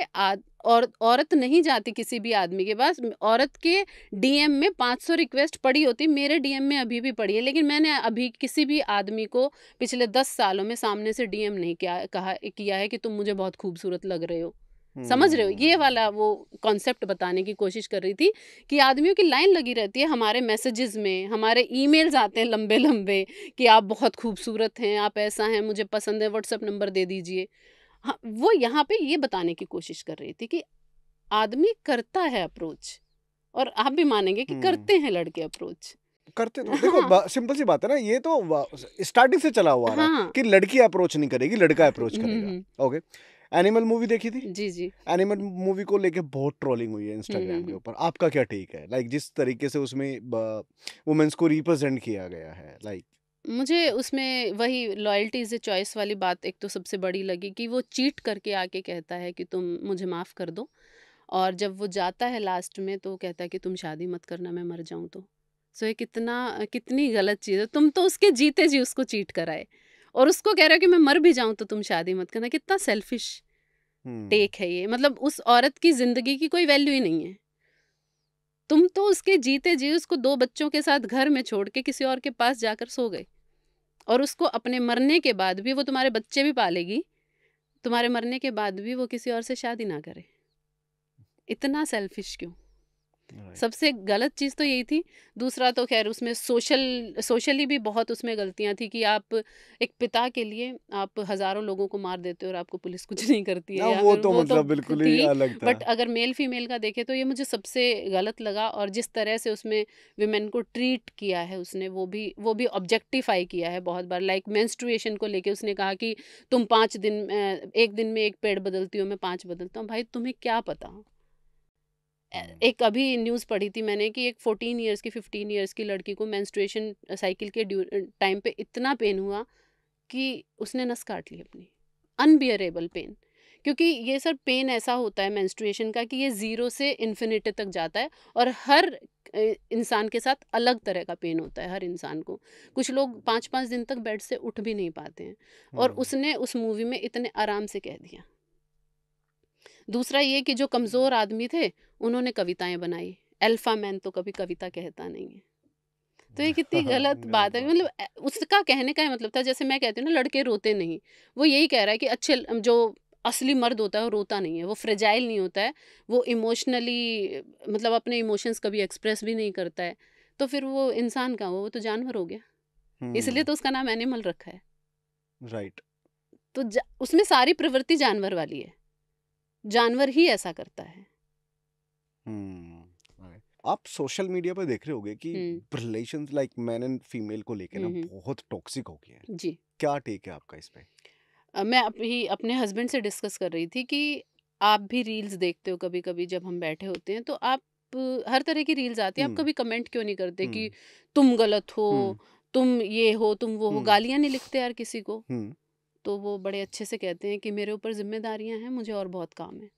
और औरत नहीं जाती किसी भी आदमी के पास। औरत के डीएम में 500 रिक्वेस्ट पड़ी होती, मेरे डीएम में अभी भी पड़ी है, लेकिन मैंने अभी किसी भी आदमी को पिछले 10 सालों में सामने से डीएम नहीं किया है कि तुम मुझे बहुत खूबसूरत लग रहे हो। समझ रहे हो? ये वाला वो कॉन्सेप्ट बताने की कोशिश कर रही थी कि आदमियों की लाइन लगी रहती है हमारे मैसेजेस में, हमारे ईमेल्स आते हैं लंबे-लंबे कि आप बहुत खूबसूरत हैं, आप ऐसा हैं, मुझे पसंद है, व्हाट्सएप नंबर दे दीजिए। हाँ, वो यहाँ पे ये बताने की कोशिश कर रही थी कि आदमी करता है अप्रोच, और आप भी मानेंगे कि हम्म। करते हैं लड़के अप्रोच। करते तो देखो हाँ, सिंपल सी बात है ना, ये तो स्टार्टिंग से चला हुआ आ रहा है हाँ। कि लड़की अप्रोच नहीं करेगी, लड़का अप्रोच करेगा। हुँ। ओके। एनिमल मूवी देखी थी? जी, जी। एनिमल मूवी को लेके बहुत ट्रोलिंग हुई है इंस्टाग्राम के हुँ। ऊपर, आपका क्या टेक है? लाइक जिस तरीके से उसमें वुमेन्स को रिप्रेजेंट किया गया है, लाइक। मुझे उसमें वही लॉयल्टी इज़ अ चॉइस वाली बात एक तो सबसे बड़ी लगी कि वो चीट करके आके कहता है कि तुम मुझे माफ़ कर दो, और जब वो जाता है लास्ट में तो कहता है कि तुम शादी मत करना, मैं मर जाऊँ तो। सो ये कितनी गलत चीज़ है। तुम तो उसके जीते जी उसको चीट कराए और उसको कह रहे हो कि मैं मर भी जाऊँ तो तुम शादी मत करना। कितना सेल्फिश हम्म। टेक है ये। मतलब उस औरत की ज़िंदगी की कोई वैल्यू ही नहीं है। तुम तो उसके जीते जी उसको 2 बच्चों के साथ घर में छोड़ के किसी और के पास जाकर सो गए, और उसको अपने मरने के बाद भी वो तुम्हारे बच्चे भी पालेगी, तुम्हारे मरने के बाद भी वो किसी और से शादी ना करे। इतना सेल्फिश क्यों? राइट। सबसे गलत चीज़ तो यही थी। दूसरा तो ख़ैर उसमें सोशली भी बहुत उसमें गलतियाँ थी कि आप एक पिता के लिए आप हज़ारों लोगों को मार देते हो और आपको पुलिस कुछ नहीं करती है, ना या वो फिर तो वो तो मतलब बिल्कुल ही थी। अलग था। बट अगर मेल फीमेल का देखें तो ये मुझे सबसे गलत लगा, और जिस तरह से उसमें विमेन को ट्रीट किया है उसने, वो भी ऑब्जेक्टिफाई किया है बहुत बार। लाइक मेंस्ट्रुएशन को लेके उसने कहा कि तुम 5 दिन 1 दिन में 1 पैड बदलती हो, मैं 5 बदलता हूँ। भाई तुम्हें क्या पता? हम्म। एक अभी न्यूज़ पढ़ी थी मैंने कि एक 14 इयर्स की 15 इयर्स की लड़की को मेंस्ट्रुएशन साइकिल के टाइम पे इतना पेन हुआ कि उसने नस काट ली अपनी। Unbearable pain. क्योंकि ये सर पेन ऐसा होता है मेंस्ट्रुएशन का कि ये 0 से इन्फिनिटी तक जाता है, और हर इंसान के साथ अलग तरह का पेन होता है हर इंसान को। कुछ लोग 5-5 दिन तक बेड से उठ भी नहीं पाते हैं, और हम्म। उसने उस मूवी में इतने आराम से कह दिया। दूसरा ये कि जो कमज़ोर आदमी थे, उन्होंने कविताएँ बनाई। अल्फ़ा मैन तो कभी कविता कहता नहीं है। तो ये कितनी गलत गलत बात है। बात मतलब है। उसका कहने का ये मतलब था, जैसे मैं कहती हूँ ना लड़के रोते नहीं। वो यही कह रहा है कि अच्छे जो असली मर्द होता है वो रोता नहीं है, वो फ्रेजाइल नहीं होता है, वो इमोशनली मतलब अपने इमोशंस कभी एक्सप्रेस भी नहीं करता है। तो फिर वो इंसान कहाँ हुआ? वो तो जानवर हो गया। इसलिए हम्म। तो उसका नाम एनिमल रखा है। राइट। तो उसमें सारी प्रवृत्ति जानवर वाली है। जानवर ही ऐसा करता है। राइट। आप सोशल मीडिया पर देख रहे होगे कि हुँ। Relations like man and female को लेके ना हुँ, हुँ। बहुत टॉक्सिक हो गए हैं। जी। क्या टेक है आपका इस पे? मैं अभी अपने हस्बैंड से डिस्कस कर रही थी कि आप भी रील्स देखते हो कभी-कभी जब हम बैठे होते हैं, तो आप हर तरह की रील्स आती हैं, आप हम्म। कभी कमेंट क्यों नहीं करते कि हम्म। तुम गलत हो, हम्म। तुम ये हो, तुम वो हो? हम्म। गालियाँ नहीं लिखते यार किसी को। हम्म। तो वो बड़े अच्छे से कहते हैं कि मेरे ऊपर ज़िम्मेदारियाँ हैं, मुझे और बहुत काम है।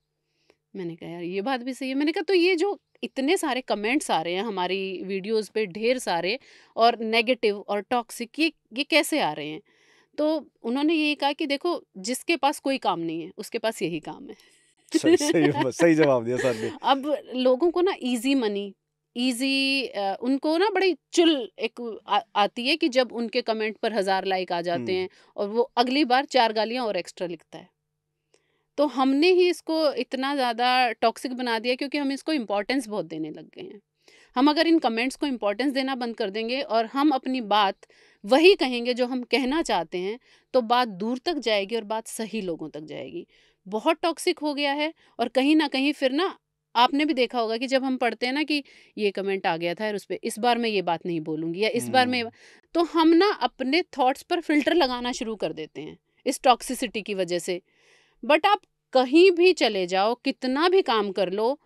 मैंने कहा यार ये बात भी सही है। मैंने कहा तो ये जो इतने सारे कमेंट्स आ रहे हैं हमारी वीडियोज़ पे ढेर सारे, और नेगेटिव और टॉक्सिक, ये कैसे आ रहे हैं? तो उन्होंने यही कहा कि देखो, जिसके पास कोई काम नहीं है उसके पास यही काम है। सही सही सही जवाब दिया सर ने। अब लोगों को ना इजी मनी, इजी उनको ना बड़ी चुल एक आती है कि जब उनके कमेंट पर 1000 लाइक आ जाते हम्म। हैं, और वो अगली बार 4 गालियां और एक्स्ट्रा लिखता है। तो हमने ही इसको इतना ज़्यादा टॉक्सिक बना दिया क्योंकि हम इसको इम्पोर्टेंस बहुत देने लग गए हैं। हम अगर इन कमेंट्स को इम्पोर्टेंस देना बंद कर देंगे और हम अपनी बात वही कहेंगे जो हम कहना चाहते हैं, तो बात दूर तक जाएगी और बात सही लोगों तक जाएगी। बहुत टॉक्सिक हो गया है। और कहीं न कहीं फिर ना, आपने भी देखा होगा कि जब हम पढ़ते हैं ना कि ये कमेंट आ गया था और उस पे इस बार मैं ये बात नहीं बोलूँगी या इस बार मैं हुँ। तो हम ना अपने थॉट्स पर फ़िल्टर लगाना शुरू कर देते हैं, इस टॉक्सिसिटी की वजह से। बट आप कहीं भी चले जाओ, कितना भी काम कर लो,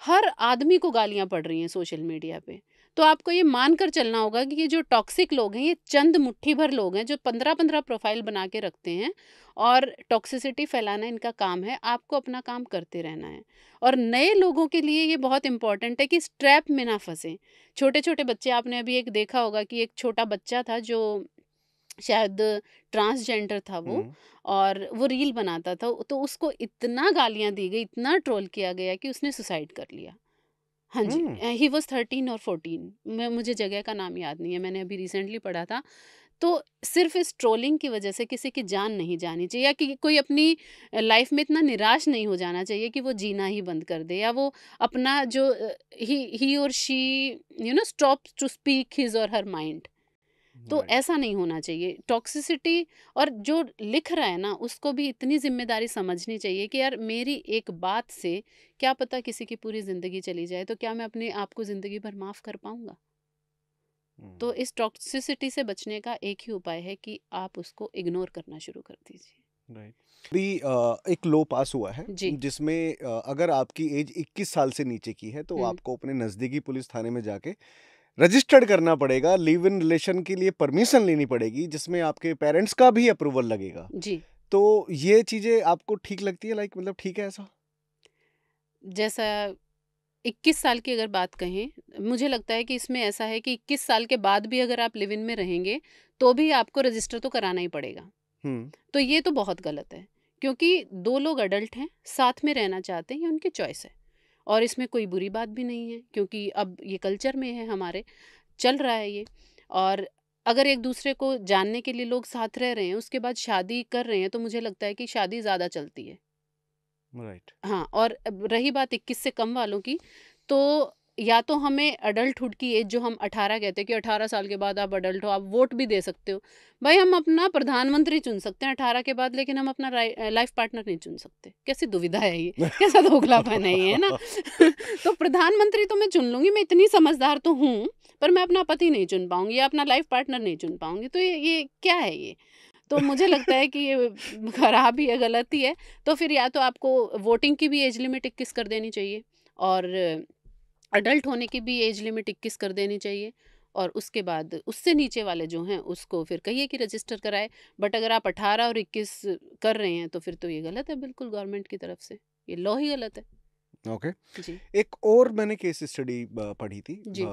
हर आदमी को गालियाँ पड़ रही हैं सोशल मीडिया पे। तो आपको ये मानकर चलना होगा कि ये जो टॉक्सिक लोग हैं, ये चंद मुट्ठी भर लोग हैं जो 15-15 प्रोफ़ाइल बना के रखते हैं और टॉक्सिसिटी फैलाना इनका काम है। आपको अपना काम करते रहना है। और नए लोगों के लिए ये बहुत इम्पोर्टेंट है कि इस ट्रैप में ना फँसें। छोटे-छोटे बच्चे, आपने अभी एक देखा होगा कि एक छोटा बच्चा था जो शायद ट्रांसजेंडर था वो, हुँ। और वो रील बनाता था, तो उसको इतना गालियाँ दी गई, इतना ट्रोल किया गया कि उसने सुसाइड कर लिया। हाँ जी, हुँ। ही वाज़ 13 और 14, मैं मुझे जगह का नाम याद नहीं है, मैंने अभी रिसेंटली पढ़ा था। तो सिर्फ़ इस ट्रोलिंग की वज़ह से किसी की जान नहीं जानी चाहिए, या कि कोई अपनी लाइफ़ में इतना निराश नहीं हो जाना चाहिए कि वो जीना ही बंद कर दे, या वो अपना जो he or she stops to speak his or her mind. तो राइट। ऐसा नहीं होना चाहिए। टॉक्सिसिटी, और जो लिख रहा है ना, उसको भी इतनी ज़िम्मेदारी समझनी चाहिए कि यार, मेरी एक बात से क्या पता किसी की पूरी ज़िंदगी चली जाए, तो क्या मैं अपने आप को ज़िंदगी भर माफ़ कर पाऊँगा? तो हुँ। इस टॉक्सिसिटी से बचने का एक ही उपाय है कि आप उसको इग्नोर करना शुरू कर दीजिए। राइट। अभी एक लॉ पास हुआ है जी। जिसमें अगर आपकी एज 21 साल से नीचे की है तो हुँ। आपको अपने नज़दीकी पुलिस थाने में जाके रजिस्टर्ड करना पड़ेगा, लिव इन रिलेशन के लिए परमिशन लेनी पड़ेगी जिसमें आपके पेरेंट्स का भी अप्रूवल लगेगा। जी। तो ये चीज़ें आपको ठीक लगती है, लाइक मतलब ठीक है ऐसा? जैसा 21 साल की अगर बात कहें, मुझे लगता है कि इसमें ऐसा है कि 21 साल के बाद भी अगर आप लिव इन में रहेंगे, तो भी आपको रजिस्टर तो कराना ही पड़ेगा। हुँ। तो ये तो बहुत गलत है, क्योंकि 2 लोग अडल्ट हैं, साथ में रहना चाहते हैं, ये उनकी चॉइस है। और इसमें कोई बुरी बात भी नहीं है, क्योंकि अब ये कल्चर में है हमारे, चल रहा है ये। और अगर एक-दूसरे को जानने के लिए लोग साथ रह रहे हैं, उसके बाद शादी कर रहे हैं, तो मुझे लगता है कि शादी ज़्यादा चलती है। राइट। हाँ, और अब रही बात 21 से कम वालों की, तो या तो हमें अडल्टहुड की एज जो हम 18 कहते हैं कि 18 साल के बाद आप अडल्ट हो, आप वोट भी दे सकते हो। भाई, हम अपना प्रधानमंत्री चुन सकते हैं 18 के बाद, लेकिन हम अपना लाइफ पार्टनर नहीं चुन सकते। कैसी दुविधा है ये? कैसा दोगलापन है ये, है ना? तो प्रधानमंत्री तो मैं चुन लूँगी, मैं इतनी समझदार तो हूँ, पर मैं अपना पति नहीं चुन पाऊँगी या अपना लाइफ पार्टनर नहीं चुन पाऊँगी। तो ये क्या है ये? तो मुझे लगता है कि ये खराब ही है, गलत ही है। तो फिर या तो आपको वोटिंग की भी एज लिमिट 21 कर देनी चाहिए, और अडल्ट होने की भी एज लिमिट 21 कर देनी चाहिए, और उसके बाद उससे नीचे वाले जो हैं उसको फिर कहिए कि रजिस्टर कराए। बट अगर आप 18 और 21 कर रहे हैं, तो फिर तो ये गलत है बिल्कुल, गवर्नमेंट की तरफ से। ये लॉ ही गलत है। ओके। जी। एक और मैंने केस स्टडी पढ़ी थी जी।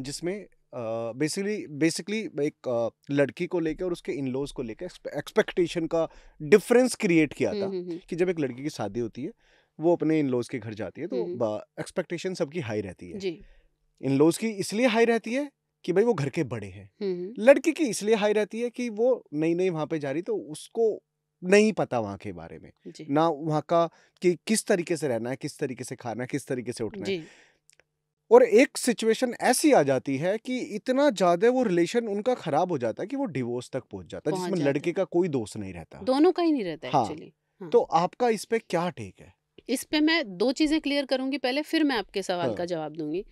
जिसमें बेसिकली बेसिकली एक लड़की को लेके और उसके इन लॉज को लेके एक्सपेक्टेशन का डिफरेंस क्रिएट किया हुँ, था हुँ, हुँ। कि जब एक लड़की की शादी होती है, वो अपने इन लॉज के घर जाती है हुँ, तो हुँ। एक्सपेक्टेशन सबकी हाई रहती है। जी। इन लॉज की इसलिए हाई रहती है कि भाई वो घर के बड़े हैं। हुँ, हुँ। लड़की की इसलिए हाई रहती है कि वो नई नई वहां पे जा रही, तो उसको नहीं पता वहां के बारे में, जी। ना वहाँ का कि किस तरीके से रहना है, किस तरीके से खाना है, किस तरीके से उठना है। जी। और एक सिचुएशन ऐसी आ जाती है कि इतना ज़्यादा वो रिलेशन उनका खराब हो जाता है कि वो डिवोर्स तक पहुँच जाता है, पहुँच जिसमें जाता लड़के है। का कोई दोष नहीं रहता। दोनों का ही नहीं रहता हाँ, एक्चुअली। हाँ। तो आपका इस पे क्या टेक है? इस पे मैं 2 चीज़ें क्लियर करूँगी पहले, फिर मैं आपके सवाल हाँ। का जवाब दूँगी।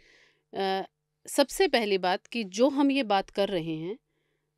अ, सबसे पहली बात कि जो हम ये बात कर रहे हैं,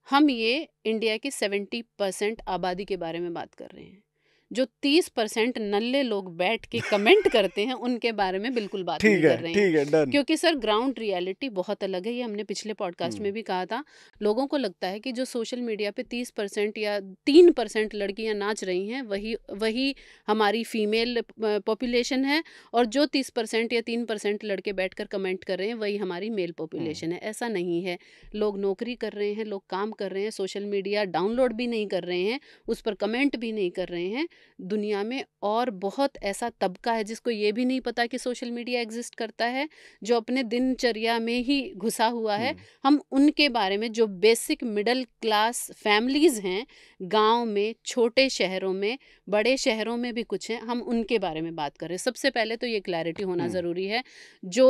हम ये इंडिया की 70% आबादी के बारे में बात कर रहे हैं। जो 30% नल्ले लोग बैठ के कमेंट करते हैं, उनके बारे में बिल्कुल बात नहीं कर रहे हैं। ठीक है, डन। क्योंकि सर, ग्राउंड रियलिटी बहुत अलग है, ये हमने पिछले पॉडकास्ट में हुँ। भी कहा था। लोगों को लगता है कि जो सोशल मीडिया पे 30% या 3% लड़कियाँ नाच रही हैं, वही वही हमारी फीमेल पॉपुलेशन है, और जो 30% या 3% लड़के बैठकर कमेंट कर रहे हैं, वही हमारी मेल हुँ। पॉपुलेशन है। ऐसा नहीं है। लोग नौकरी कर रहे हैं, लोग काम कर रहे हैं, सोशल मीडिया डाउनलोड भी नहीं कर रहे हैं, उस पर कमेंट भी नहीं कर रहे हैं। दुनिया में और बहुत ऐसा तबका है जिसको ये भी नहीं पता कि सोशल मीडिया एग्जिस्ट करता है, जो अपने दिनचर्या में ही घुसा हुआ है। हम उनके बारे में, जो बेसिक मिडिल क्लास फैमिलीज़ हैं गांव में, छोटे शहरों में, बड़े शहरों में भी कुछ हैं, हम उनके बारे में बात कर रहे हैं। सबसे पहले तो ये क्लैरिटी होना ज़रूरी है। जो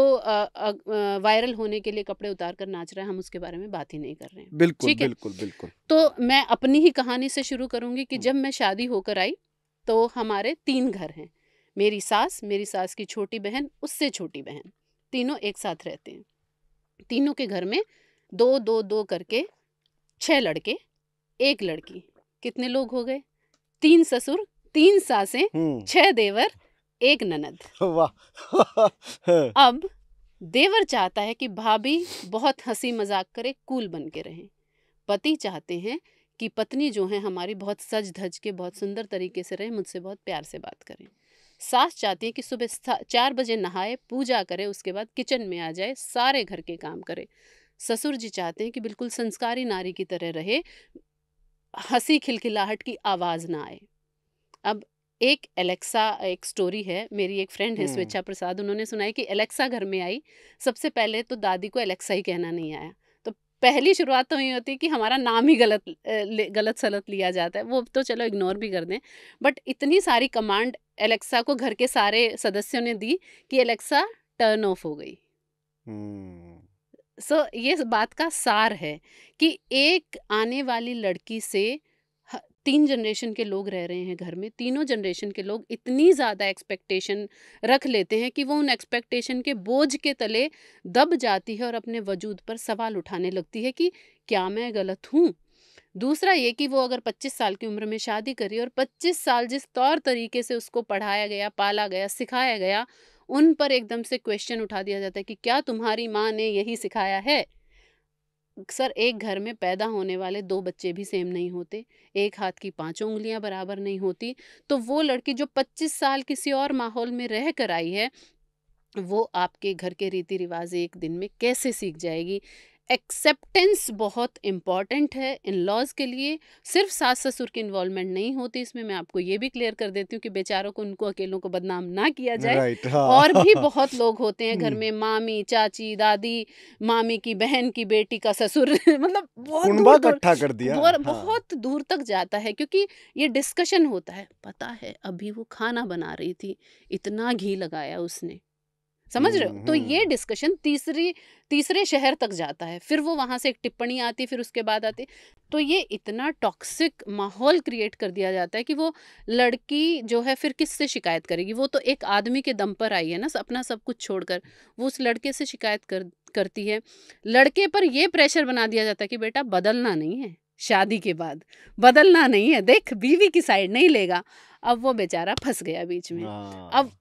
वायरल होने के लिए कपड़े उतार कर नाच रहा है, हम उसके बारे में बात ही नहीं कर रहे हैं। बिल्कुल ठीक है, बिल्कुल बिल्कुल। तो मैं अपनी ही कहानी से शुरू करूंगी कि जब मैं शादी होकर आई तो हमारे 3 घर हैं। मेरी सास की छोटी बहन, उससे छोटी बहन, तीनों एक साथ रहते हैं। तीनों के घर में 2-2-2 करके 6 लड़के, 1 लड़की। कितने लोग हो गए? 3 ससुर, 3 सासें, 6 देवर, 1 ननद। वाह। अब देवर चाहता है कि भाभी बहुत हंसी मजाक करे, कूल बन के रहें। पति चाहते हैं कि पत्नी जो है हमारी बहुत सज धज के, बहुत सुंदर तरीके से रहे, मुझसे बहुत प्यार से बात करें। सास चाहती है कि सुबह 4 बजे नहाए, पूजा करे, उसके बाद किचन में आ जाए, सारे घर के काम करे। ससुर जी चाहते हैं कि बिल्कुल संस्कारी नारी की तरह रहे, हंसी खिलखिलाहट की आवाज़ ना आए। अब एक स्टोरी है, मेरी एक फ्रेंड है स्वेच्छा प्रसाद, उन्होंने सुनाई कि एलेक्सा घर में आई। सबसे पहले तो दादी को एलेक्सा ही कहना नहीं आया, तो पहली शुरुआत तो ये होती है कि हमारा नाम ही गलत सलत लिया जाता है। वो तो चलो इग्नोर भी कर दें, बट इतनी सारी कमांड एलेक्सा को घर के सारे सदस्यों ने दी कि एलेक्सा टर्न ऑफ हो गई। सो ये बात का सार है कि एक आने वाली लड़की से 3 जनरेशन के लोग रह रहे हैं घर में, तीनों जनरेशन के लोग इतनी ज़्यादा एक्सपेक्टेशन रख लेते हैं कि वो उन एक्सपेक्टेशन के बोझ के तले दब जाती है और अपने वजूद पर सवाल उठाने लगती है कि क्या मैं गलत हूँ। दूसरा ये कि वो अगर 25 साल की उम्र में शादी करी और 25 साल जिस तौर तरीके से उसको पढ़ाया गया, पाला गया, सिखाया गया, उन पर एकदम से क्वेश्चन उठा दिया जाता है कि क्या तुम्हारी माँ ने यही सिखाया है? सर, एक घर में पैदा होने वाले 2 बच्चे भी सेम नहीं होते, एक हाथ की 5 उँगलियां बराबर नहीं होती। तो वो लड़की जो 25 साल किसी और माहौल में रह कर आई है, वो आपके घर के रीति रिवाज एक दिन में कैसे सीख जाएगी? एक्सेप्टेंस बहुत इम्पॉर्टेंट है इन लॉज के लिए। सिर्फ सास ससुर की इन्वॉल्वमेंट नहीं होती इसमें, मैं आपको ये भी क्लियर कर देती हूँ कि बेचारों को, उनको अकेलों को बदनाम ना किया जाए। राइट, और भी हाँ। बहुत लोग होते हैं घर में, मामी, चाची, दादी, मामी की बहन की बेटी का ससुर मतलब बहुत कुनबा दूर दूर, इकट्ठा कर दिया, हाँ। बहुत दूर तक जाता है, क्योंकि ये डिस्कशन होता है। पता है अभी वो खाना बना रही थी, इतना घी लगाया उसने, समझ रहे हो? तो ये डिस्कशन तीसरे शहर तक जाता है, फिर वो वहाँ से एक टिप्पणी आती है, फिर उसके बाद आती। तो ये इतना टॉक्सिक माहौल क्रिएट कर दिया जाता है कि वो लड़की जो है फिर किससे शिकायत करेगी? वो तो एक आदमी के दम पर आई है ना, अपना सब कुछ छोड़कर, वो उस लड़के से शिकायत करती है। लड़के पर ये प्रेशर बना दिया जाता है कि बेटा बदलना नहीं है, शादी के बाद बदलना नहीं है, देख बीवी की साइड नहीं लेगा। अब वो बेचारा फंस गया बीच में। अब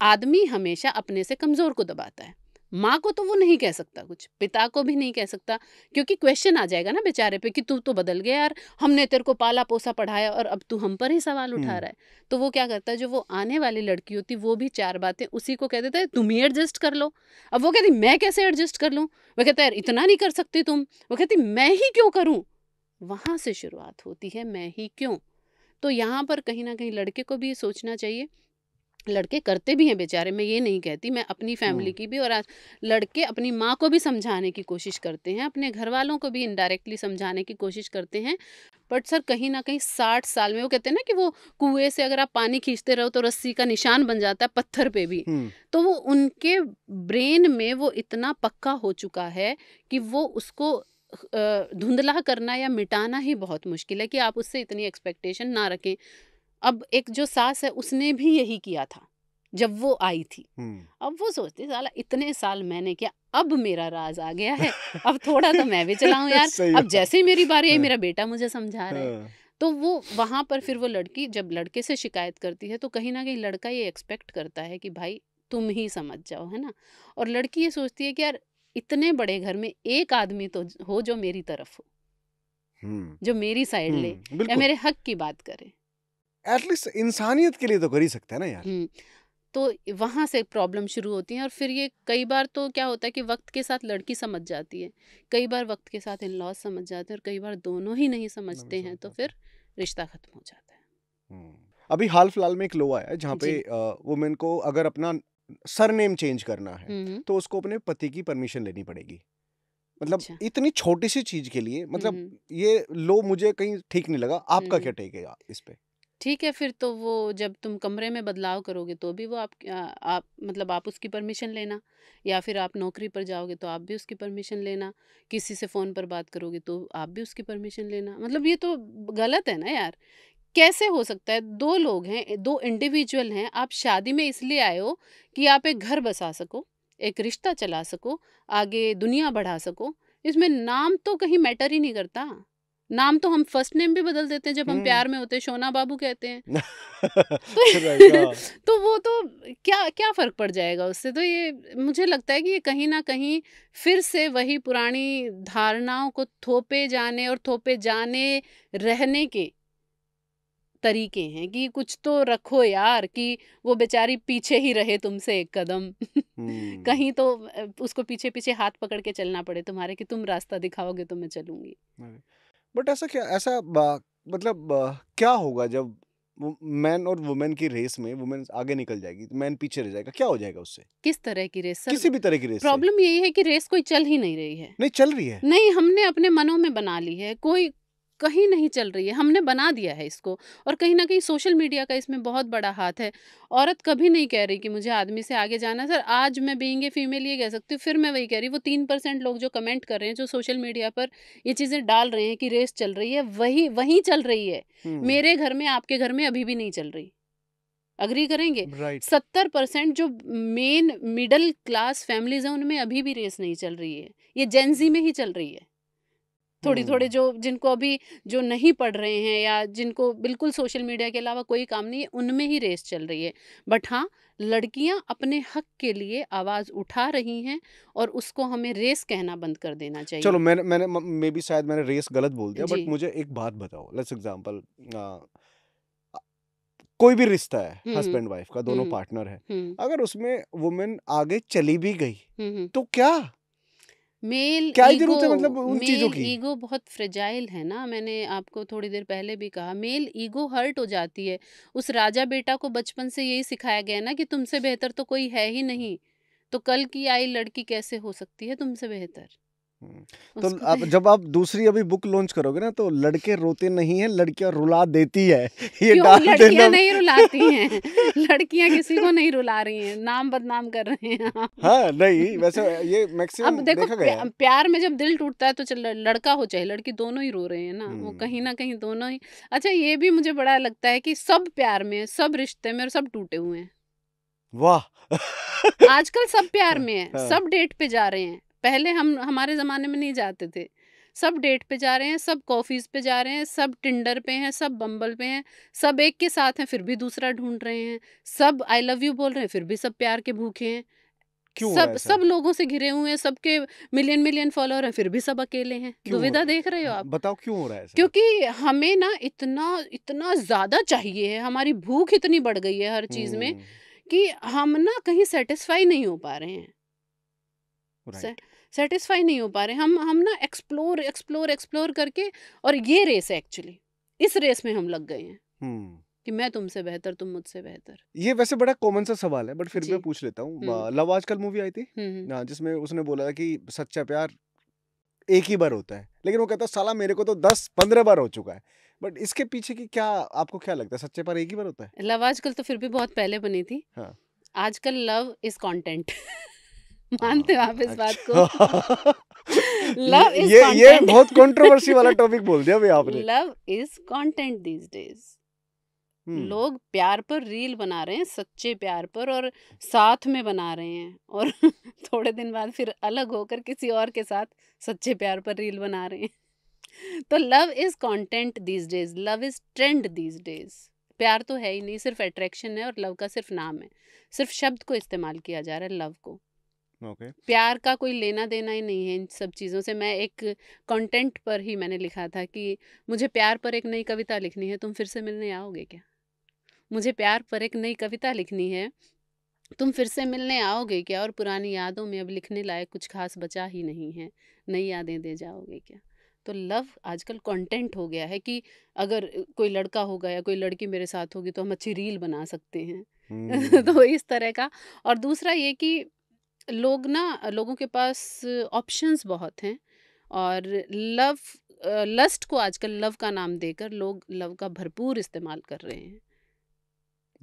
आदमी हमेशा अपने से कमजोर को दबाता है। माँ को तो वो नहीं कह सकता कुछ, पिता को भी नहीं कह सकता, क्योंकि क्वेश्चन आ जाएगा ना बेचारे पे कि तू तो बदल गया यार, हमने तेरे को पाला पोसा पढ़ाया और अब तू हम पर ही सवाल उठा रहा है। तो वो क्या करता है, जो वो आने वाली लड़की होती वो भी 4 बातें उसी को कह देता है, तुम ही एडजस्ट कर लो। अब वो कहती मैं कैसे एडजस्ट कर लूँ? वो कहता है यार इतना नहीं कर सकती तुम। वो कहती मैं ही क्यों करूँ? वहाँ से शुरुआत होती है, मैं ही क्यों। तो यहाँ पर कहीं ना कहीं लड़के को भी सोचना चाहिए। लड़के करते भी हैं बेचारे, मैं ये नहीं कहती, मैं अपनी फैमिली की भी, और आज लड़के अपनी माँ को भी समझाने की कोशिश करते हैं, अपने घर वालों को भी इनडायरेक्टली समझाने की कोशिश करते हैं। बट सर कहीं ना कहीं 60 साल में, वो कहते हैं ना कि वो कुएं से अगर आप पानी खींचते रहो तो रस्सी का निशान बन जाता है पत्थर पे भी। तो वो उनके ब्रेन में वो इतना पक्का हो चुका है कि वो उसको धुंधला करना या मिटाना ही बहुत मुश्किल है, कि आप उससे इतनी एक्सपेक्टेशन ना रखें। अब एक जो सास है उसने भी यही किया था जब वो आई थी। अब वो सोचती साला इतने साल मैंने किया, अब मेरा राज आ गया है, अब थोड़ा तो मैं भी चलाऊं यार। अब जैसे ही मेरी बारी आई, मेरा बेटा मुझे समझा रहा है। तो वो वहां पर फिर वो लड़की जब लड़के से शिकायत करती है तो कहीं ना कहीं लड़का ये एक्सपेक्ट करता है कि भाई तुम ही समझ जाओ, है ना। और लड़की ये सोचती है कि यार इतने बड़े घर में एक आदमी तो हो जो मेरी तरफ हो, जो मेरी साइड ले या मेरे हक की बात करे, एटलीस्ट इंसानियत के लिए तो कर ही सकते हैं ना यार। तो वहाँ से प्रॉब्लम शुरू होती है। और फिर ये कई बार तो क्या होता है कि वक्त के साथ लड़की समझ जाती है, कई बार वक्त के साथ इन लॉज समझ जाते हैं, और कई बार दोनों ही नहीं समझते हैं, तो फिर रिश्ता खत्म हो जाता है। अभी हाल फिलहाल में एक लॉ आया है जहाँ पे जी। वुमेन को अगर अपना सरनेम चेंज करना है हुँ, हुँ। तो उसको अपने पति की परमिशन लेनी पड़ेगी। मतलब अच्छा। इतनी छोटी सी चीज के लिए, हुँ, मतलब हुँ। ये लॉ मुझे कहीं ठीक नहीं लगा। हुँ, आपका क्या हुँ। टेक है इस पे? ठीक है, फिर तो वो जब तुम कमरे में बदलाव करोगे तो भी वो आप मतलब आप उसकी परमिशन लेना, या फिर आप नौकरी पर जाओगे तो आप भी उसकी परमिशन लेना, किसी से फ़ोन पर बात करोगे तो आप भी उसकी परमिशन लेना। मतलब ये तो गलत है ना यार। कैसे हो सकता है? 2 लोग हैं, 2 इंडिविजुअल हैं, आप शादी में इसलिए आए हो कि आप एक घर बसा सको, एक रिश्ता चला सको, आगे दुनिया बढ़ा सको। इसमें नाम तो कहीं मैटर ही नहीं करता। नाम तो हम फर्स्ट नेम भी बदल देते हैं जब हम हम्म। प्यार में होते हैं, शोना बाबू कहते हैं। तो राइट, हाँ। तो वो तो क्या क्या फ़र्क पड़ जाएगा उससे? तो ये मुझे लगता है कि ये कहीं न कहीं फिर से वही पुरानी धारणाओं को थोपे जाने और थोपे जाने रहने के तरीके हैं कि कुछ तो रखो यार, कि वो बेचारी पीछे ही रहे तुमसे एक कदम। हम्म। कहीं तो उसको पीछे-पीछे हाथ पकड़ के चलना पड़े तुम्हारे कि तुम रास्ता दिखाओगे तो मैं चलूँगी। बट ऐसा क्या, ऐसा मतलब क्या होगा जब मैन और वुमेन की रेस में वुमेन आगे निकल जाएगी तो मैन पीछे रह जाएगा? क्या हो जाएगा उससे? किस तरह की रेस सर? किसी भी तरह की रेस से? प्रॉब्लम यही है कि रेस कोई चल ही नहीं रही है। नहीं चल रही है। नहीं, हमने अपने मनों में बना ली है, कोई कहीं नहीं चल रही है, हमने बना दिया है इसको। और कहीं न कहीं सोशल मीडिया का इसमें बहुत बड़ा हाथ है। औरत कभी नहीं कह रही कि मुझे आदमी से आगे जाना है। सर, आज मैं बीइंग ए फीमेल ये कह सकती हूँ, फिर मैं वही कह रही हूँ, वो 3% लोग जो कमेंट कर रहे हैं, जो सोशल मीडिया पर ये चीज़ें डाल रहे हैं कि रेस चल रही है, वही वहीं चल रही है। हम्म। मेरे घर में, आपके घर में अभी भी नहीं चल रही। एग्री करेंगे? राइट। 70% जो मेन मिडल क्लास फैमिलीज़ हैं, उनमें अभी भी रेस नहीं चल रही है। ये जेन ज़ी में ही चल रही है। थोड़ी-थोड़े हम्म। जो जिनको अभी जो नहीं पढ़ रहे हैं या जिनको बिल्कुल सोशल मीडिया के अलावा कोई काम नहीं है, उनमें ही रेस चल रही है। बट हाँ, लड़कियाँ अपने हक के लिए आवाज़ उठा रही हैं और उसको हमें रेस कहना बंद कर देना चलो, चाहिए। मैंने मे बी शायद मैंने रेस गलत बोल दिया, बट जी। मुझे एक बात बताओ। लेट्स एग्जांपल, कोई भी रिश्ता है, हुँ, हुँ। हस्बैंड वाइफ का, हुँ, दोनों हुँ। पार्टनर है, हुँ। अगर उसमें वुमेन आगे चली भी गई हुँ, हुँ। तो क्या? मेल क्या ही ईगो जरूरत है मतलब उन चीजों मेल की? ईगो बहुत फ्रेजाइल है ना, मैंने आपको थोड़ी देर पहले भी कहा, मेल ईगो हर्ट हो जाती है। उस राजा बेटा को बचपन से यही सिखाया गया है ना कि तुमसे बेहतर तो कोई है ही नहीं, तो कल की आई लड़की कैसे हो सकती है तुमसे बेहतर? हम्म। तो उसको आप कहीं जब आप दूसरी अभी बुक लॉन्च करोगे ना, तो लड़के रोते नहीं है, लड़कियां रुला देती है। ये क्यों डाल लड़कियां देना। नहीं रुलाती हैं? लड़कियां किसी को नहीं रुला रही हैं, नाम बदनाम कर रहे हैं आप। हाँ, नहीं वैसे ये अब मैक्सिमम देखो, देखा गया है। प्यार में जब दिल टूटता है तो चल लड़का हो चाहे लड़की, दोनों ही रो रहे हैं ना, वो हम्म। कहीं ना कहीं दोनों ही। अच्छा, ये भी मुझे बड़ा लगता है कि सब प्यार में, सब रिश्ते में, और सब टूटे हुए हैं। वाह। आजकल सब प्यार में है, हाँ। सब डेट पे जा रहे हैं। पहले हम हमारे ज़माने में नहीं जाते थे। सब डेट पे जा रहे हैं, सब कॉफ़ीज़ पे जा रहे हैं, सब टिंडर पे हैं, सब बम्बल पे हैं, सब एक के साथ हैं, फिर भी दूसरा ढूँढ रहे हैं। सब आई लव यू बोल रहे हैं, फिर भी सब प्यार के भूखे हैं। क्यों हो रहा है सब ऐसा? सब लोगों से घिरे हुए हैं, सबके मिलियन-मिलियन फॉलोवर हैं, फिर भी सब अकेले हैं। क्यों हो दुविधा रहा देख रहे हो है? आप? बताओ क्यों हो रहा है ऐसा? क्योंकि हमें ना इतना इतना ज़्यादा चाहिए है, हमारी भूख इतनी बढ़ गई है हर चीज़ में, हम्म। कि हम ना कहीं सैटिस्फाई नहीं हो पा रहे हैं। से राइट। सैटिस्फाई नहीं हो पा रहे। हम ना एक्सप्लोर, एक्सप्लोर, एक्सप्लोर करके, और ये रेस है एक्चुअली। इस रेस में हम लग गए हैं हम्म। कि मैं तुमसे बेहतर, तुम मुझसे बेहतर। ये वैसे बड़ा कॉमन सा सवाल है, बट फिर भी जी। मैं पूछ लेता हुँ। हूँ। लव आजकल मूवी आई थी, हुँ, हुँ। जिसमें उसने बोला था कि सच्चा प्यार एक ही बार होता है, लेकिन वो कहता है साला मेरे को तो 10-15 बार हो चुका है। बट इसके पीछे की क्या, आपको क्या लगता है, सच्चे प्यार एक ही बार होता है? लव आजकल तो फिर भी बहुत पहले बनी थी। हाँ। आजकल लव इज़ कंटेंट। मानते हो आप हाँ, इस बात को? अच्छा। लव इज़ ये कंटेंट। बहुत कंट्रोवर्सी वाला टॉपिक बोल दिया भाई आपने। Love is content these days. हम्म। लोग प्यार पर रील बना रहे हैं, सच्चे प्यार पर, और साथ में बना रहे हैं, और थोड़े दिन बाद फिर अलग होकर किसी और के साथ सच्चे प्यार पर रील बना रहे हैं। तो love is content these days, love is trend these days. प्यार तो है ही नहीं, सिर्फ अट्रैक्शन है, और लव का सिर्फ नाम है, सिर्फ शब्द को इस्तेमाल किया जा रहा है लव को। ओके। प्यार का कोई लेना देना ही नहीं है इन सब चीज़ों से। मैं एक कंटेंट पर ही मैंने लिखा था कि मुझे प्यार पर एक नई कविता लिखनी है, तुम फिर से मिलने आओगे क्या? मुझे प्यार पर एक नई कविता लिखनी है, तुम फिर से मिलने आओगे क्या? और पुरानी यादों में अब लिखने लायक कुछ खास बचा ही नहीं है, नई यादें दे जाओगे क्या? तो लव आजकल कंटेंट हो गया है कि अगर कोई लड़का होगा या कोई लड़की मेरे साथ होगी तो हम अच्छी रील बना सकते हैं। तो इस तरह का। और दूसरा ये कि लोगों के पास ऑप्शंस बहुत हैं, और लव लस्ट को आजकल लव का नाम देकर लोग लव का भरपूर इस्तेमाल कर रहे हैं।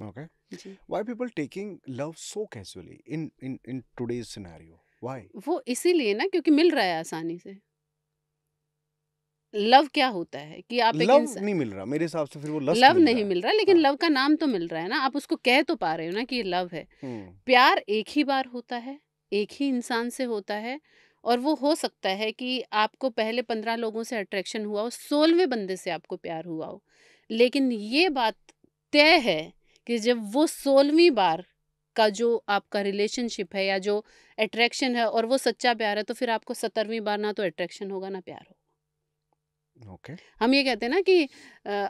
Okay. Ji. Why people taking love so casually in today's scenario? Why? वो इसीलिए ना, क्योंकि मिल रहा है आसानी से। लव क्या होता है कि आप एक लव इंसान, नहीं मिल रहा मेरे हिसाब से, फिर वो लस्ट लव मिल नहीं रहा है। मिल रहा, लेकिन हाँ। लव का नाम तो मिल रहा है ना, आप उसको कह तो पा रहे हो ना कि ये लव है। हम्म। प्यार एक ही बार होता है, एक ही इंसान से होता है, और वो हो सकता है कि आपको पहले 15 लोगों से अट्रैक्शन हुआ हो, 16वें बंदे से आपको प्यार हुआ हो, लेकिन ये बात तय है कि जब वो 16वीं बार का जो आपका रिलेशनशिप है या जो अट्रैक्शन है और वो सच्चा प्यार है, तो फिर आपको 17वीं बार ना तो अट्रैक्शन होगा ना प्यार होगा। ओके। हम ये कहते हैं ना कि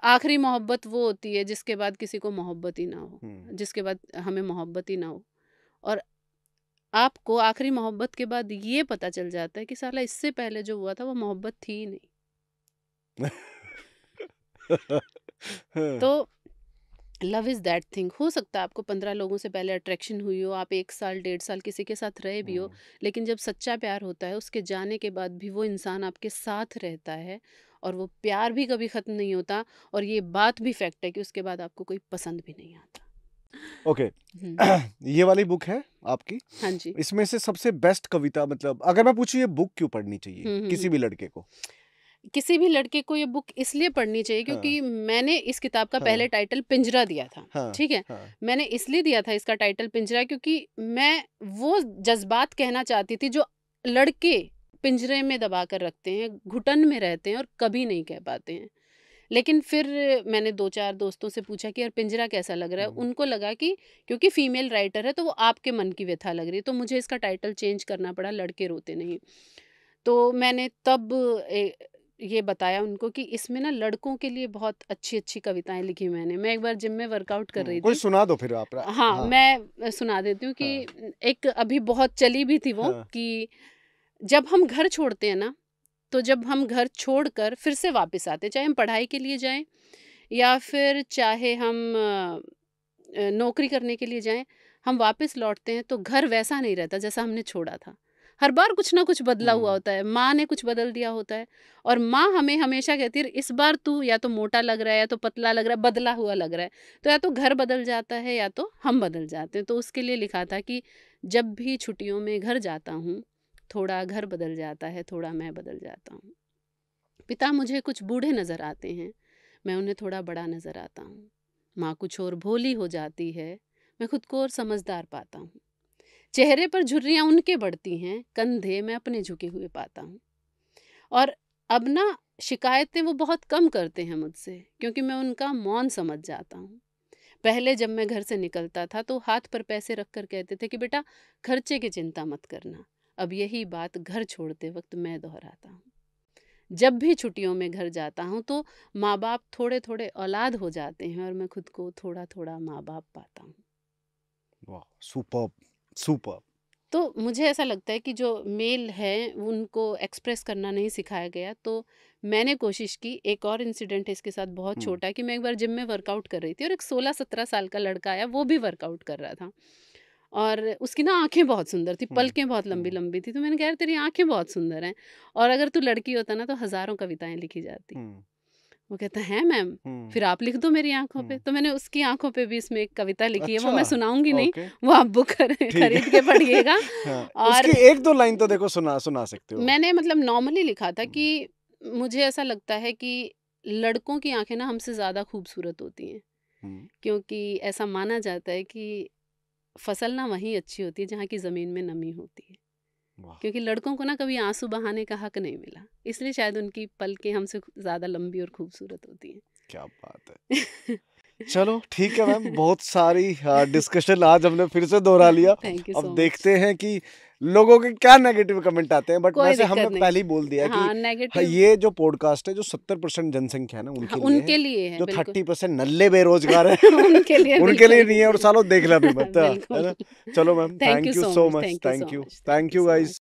आखिरी मोहब्बत वो होती है जिसके बाद किसी को मोहब्बत ही ना हो, जिसके बाद हमें मोहब्बत ही ना हो। और आपको आखिरी मोहब्बत के बाद ये पता चल जाता है कि साला इससे पहले जो हुआ था वो मोहब्बत थी ही नहीं। तो लव इज़ दैट थिंग। हो सकता है आपको 15 लोगों से पहले अट्रैक्शन हुई हो, आप 1 साल 1.5 साल किसी के साथ रहे भी हो, लेकिन जब सच्चा प्यार होता है उसके जाने के बाद भी वो इंसान आपके साथ रहता है, और वो प्यार भी कभी ख़त्म नहीं होता, और ये बात भी फैक्ट है कि उसके बाद आपको कोई पसंद भी नहीं आता। ओके। ये वाली बुक है आपकी, हाँ जी। इसमें से सबसे बेस्ट कविता, मतलब अगर मैं पूछूं ये बुक क्यों पढ़नी चाहिए किसी भी लड़के को? किसी भी लड़के को ये बुक इसलिए पढ़नी चाहिए हाँ। क्योंकि मैंने इस किताब का पहले टाइटल पिंजरा दिया था। हाँ। ठीक है। हाँ। मैंने इसलिए दिया था इसका टाइटल पिंजरा क्योंकि मैं वो जज्बात कहना चाहती थी जो लड़के पिंजरे में दबा कर रखते हैं, घुटन में रहते हैं और कभी नहीं कह पाते हैं। लेकिन फिर मैंने 2-4 दोस्तों से पूछा कि यार पिंजरा कैसा लग रहा है? उनको लगा कि क्योंकि फीमेल राइटर है तो वो आपके मन की व्यथा लग रही है, तो मुझे इसका टाइटल चेंज करना पड़ा, लड़के रोते नहीं। तो मैंने तब ये बताया उनको कि इसमें ना लड़कों के लिए बहुत अच्छी-अच्छी कविताएँ लिखी मैंने। मैं एक बार जिम में वर्कआउट कर रही कोई थी। सुना दो फिर आप। हाँ, हाँ। मैं सुना देती हूँ कि एक अभी बहुत चली भी थी वो, हाँ। कि जब हम घर छोड़ते हैं ना, तो जब हम घर छोड़कर फिर से वापस आते हैं, चाहे हम पढ़ाई के लिए जाएँ या फिर चाहे हम नौकरी करने के लिए जाएँ, हम वापस लौटते हैं तो घर वैसा नहीं रहता जैसा हमने छोड़ा था। हर बार कुछ ना कुछ बदला हुआ होता है, माँ ने कुछ बदल दिया होता है, और माँ हमें हमेशा कहती है इस बार तू या तो मोटा लग रहा है या तो पतला लग रहा है, बदला हुआ लग रहा है। तो या तो घर बदल जाता है या तो हम बदल जाते हैं। तो उसके लिए लिखा था कि जब भी छुट्टियों में घर जाता हूँ, थोड़ा घर बदल जाता है, थोड़ा मैं बदल जाता हूँ। पिता मुझे कुछ बूढ़े नज़र आते हैं, मैं उन्हें थोड़ा बड़ा नज़र आता हूँ। माँ कुछ और भोली हो जाती है, मैं खुद को और समझदार पाता हूँ। चेहरे पर झुर्रियाँ उनके बढ़ती हैं, कंधे मैं अपने झुके हुए पाता हूँ। और अब ना शिकायतें वो बहुत कम करते हैं मुझसे, क्योंकि मैं उनका मौन समझ जाता हूँ। पहले जब मैं घर से निकलता था तो हाथ पर पैसे रख कर कहते थे कि बेटा खर्चे की चिंता मत करना। अब यही बात घर छोड़ते वक्त मैं दोहराता हूँ। जब भी छुट्टियों में घर जाता हूँ तो माँ बाप थोड़े थोड़े औलाद हो जाते हैं और मैं खुद को थोड़ा थोड़ा माँ बाप पाता हूँ। वाह, सुपर्ब, सुपर्ब। तो मुझे ऐसा लगता है कि जो मेल है उनको एक्सप्रेस करना नहीं सिखाया गया, तो मैंने कोशिश की। एक और इंसिडेंट है इसके साथ बहुत छोटा, कि मैं एक बार जिम में वर्कआउट कर रही थी और एक 16-17 साल का लड़का आया, वो भी वर्कआउट कर रहा था, और उसकी ना आंखें बहुत सुंदर थी, पलकें बहुत लंबी लंबी थी। तो मैंने कहा यार तेरी आंखें बहुत सुंदर हैं, और अगर तू लड़की होता ना तो हज़ारों कविताएं लिखी जाती। वो कहता है मैम, फिर आप लिख दो मेरी आंखों पे। तो मैंने उसकी आंखों पे भी इसमें एक कविता लिखी है, वो मैं अच्छा, सुनाऊंगी नहीं, ओके, वो आप बुक ठीक खरीद है। के पढ़िएगा। हाँ, और उसकी 1-2 लाइन तो देखो सुना सकते हो। मैंने मतलब नॉर्मली लिखा था कि मुझे ऐसा लगता है कि लड़कों की आंखें ना हमसे ज़्यादा खूबसूरत होती हैं, क्योंकि ऐसा माना जाता है कि फसल ना वहीं अच्छी होती है जहाँ की ज़मीन में नमी होती है, वाह, क्योंकि लड़कों को ना कभी आंसू बहाने का हक नहीं मिला, इसलिए शायद उनकी पलकें हमसे ज़्यादा लंबी और खूबसूरत होती हैं। क्या बात है। चलो ठीक है मैम, बहुत सारी डिस्कशन आज हमने फिर से दोहरा लिया। थैंक यू अब सो मच। देखते हैं कि लोगों के क्या नेगेटिव कमेंट आते हैं, बट कोई वैसे हमने दिक्कत नहीं। पहले ही बोल दिया कि हाँ, नेगेटिव ये जो पॉडकास्ट है जो 70% जनसंख्या है ना हाँ, उनके लिए है, उनके लिए है जो बिल्कुल। 30% नल्ले बेरोजगार है उनके लिए उनके लिए बिल्कुल। नहीं है, और सालों देखना भी मत, है बिल्कुल। ना। चलो ma'am, thank thank you you so so much, much, thank you thank so you, much, thank thank you you so guys. Much.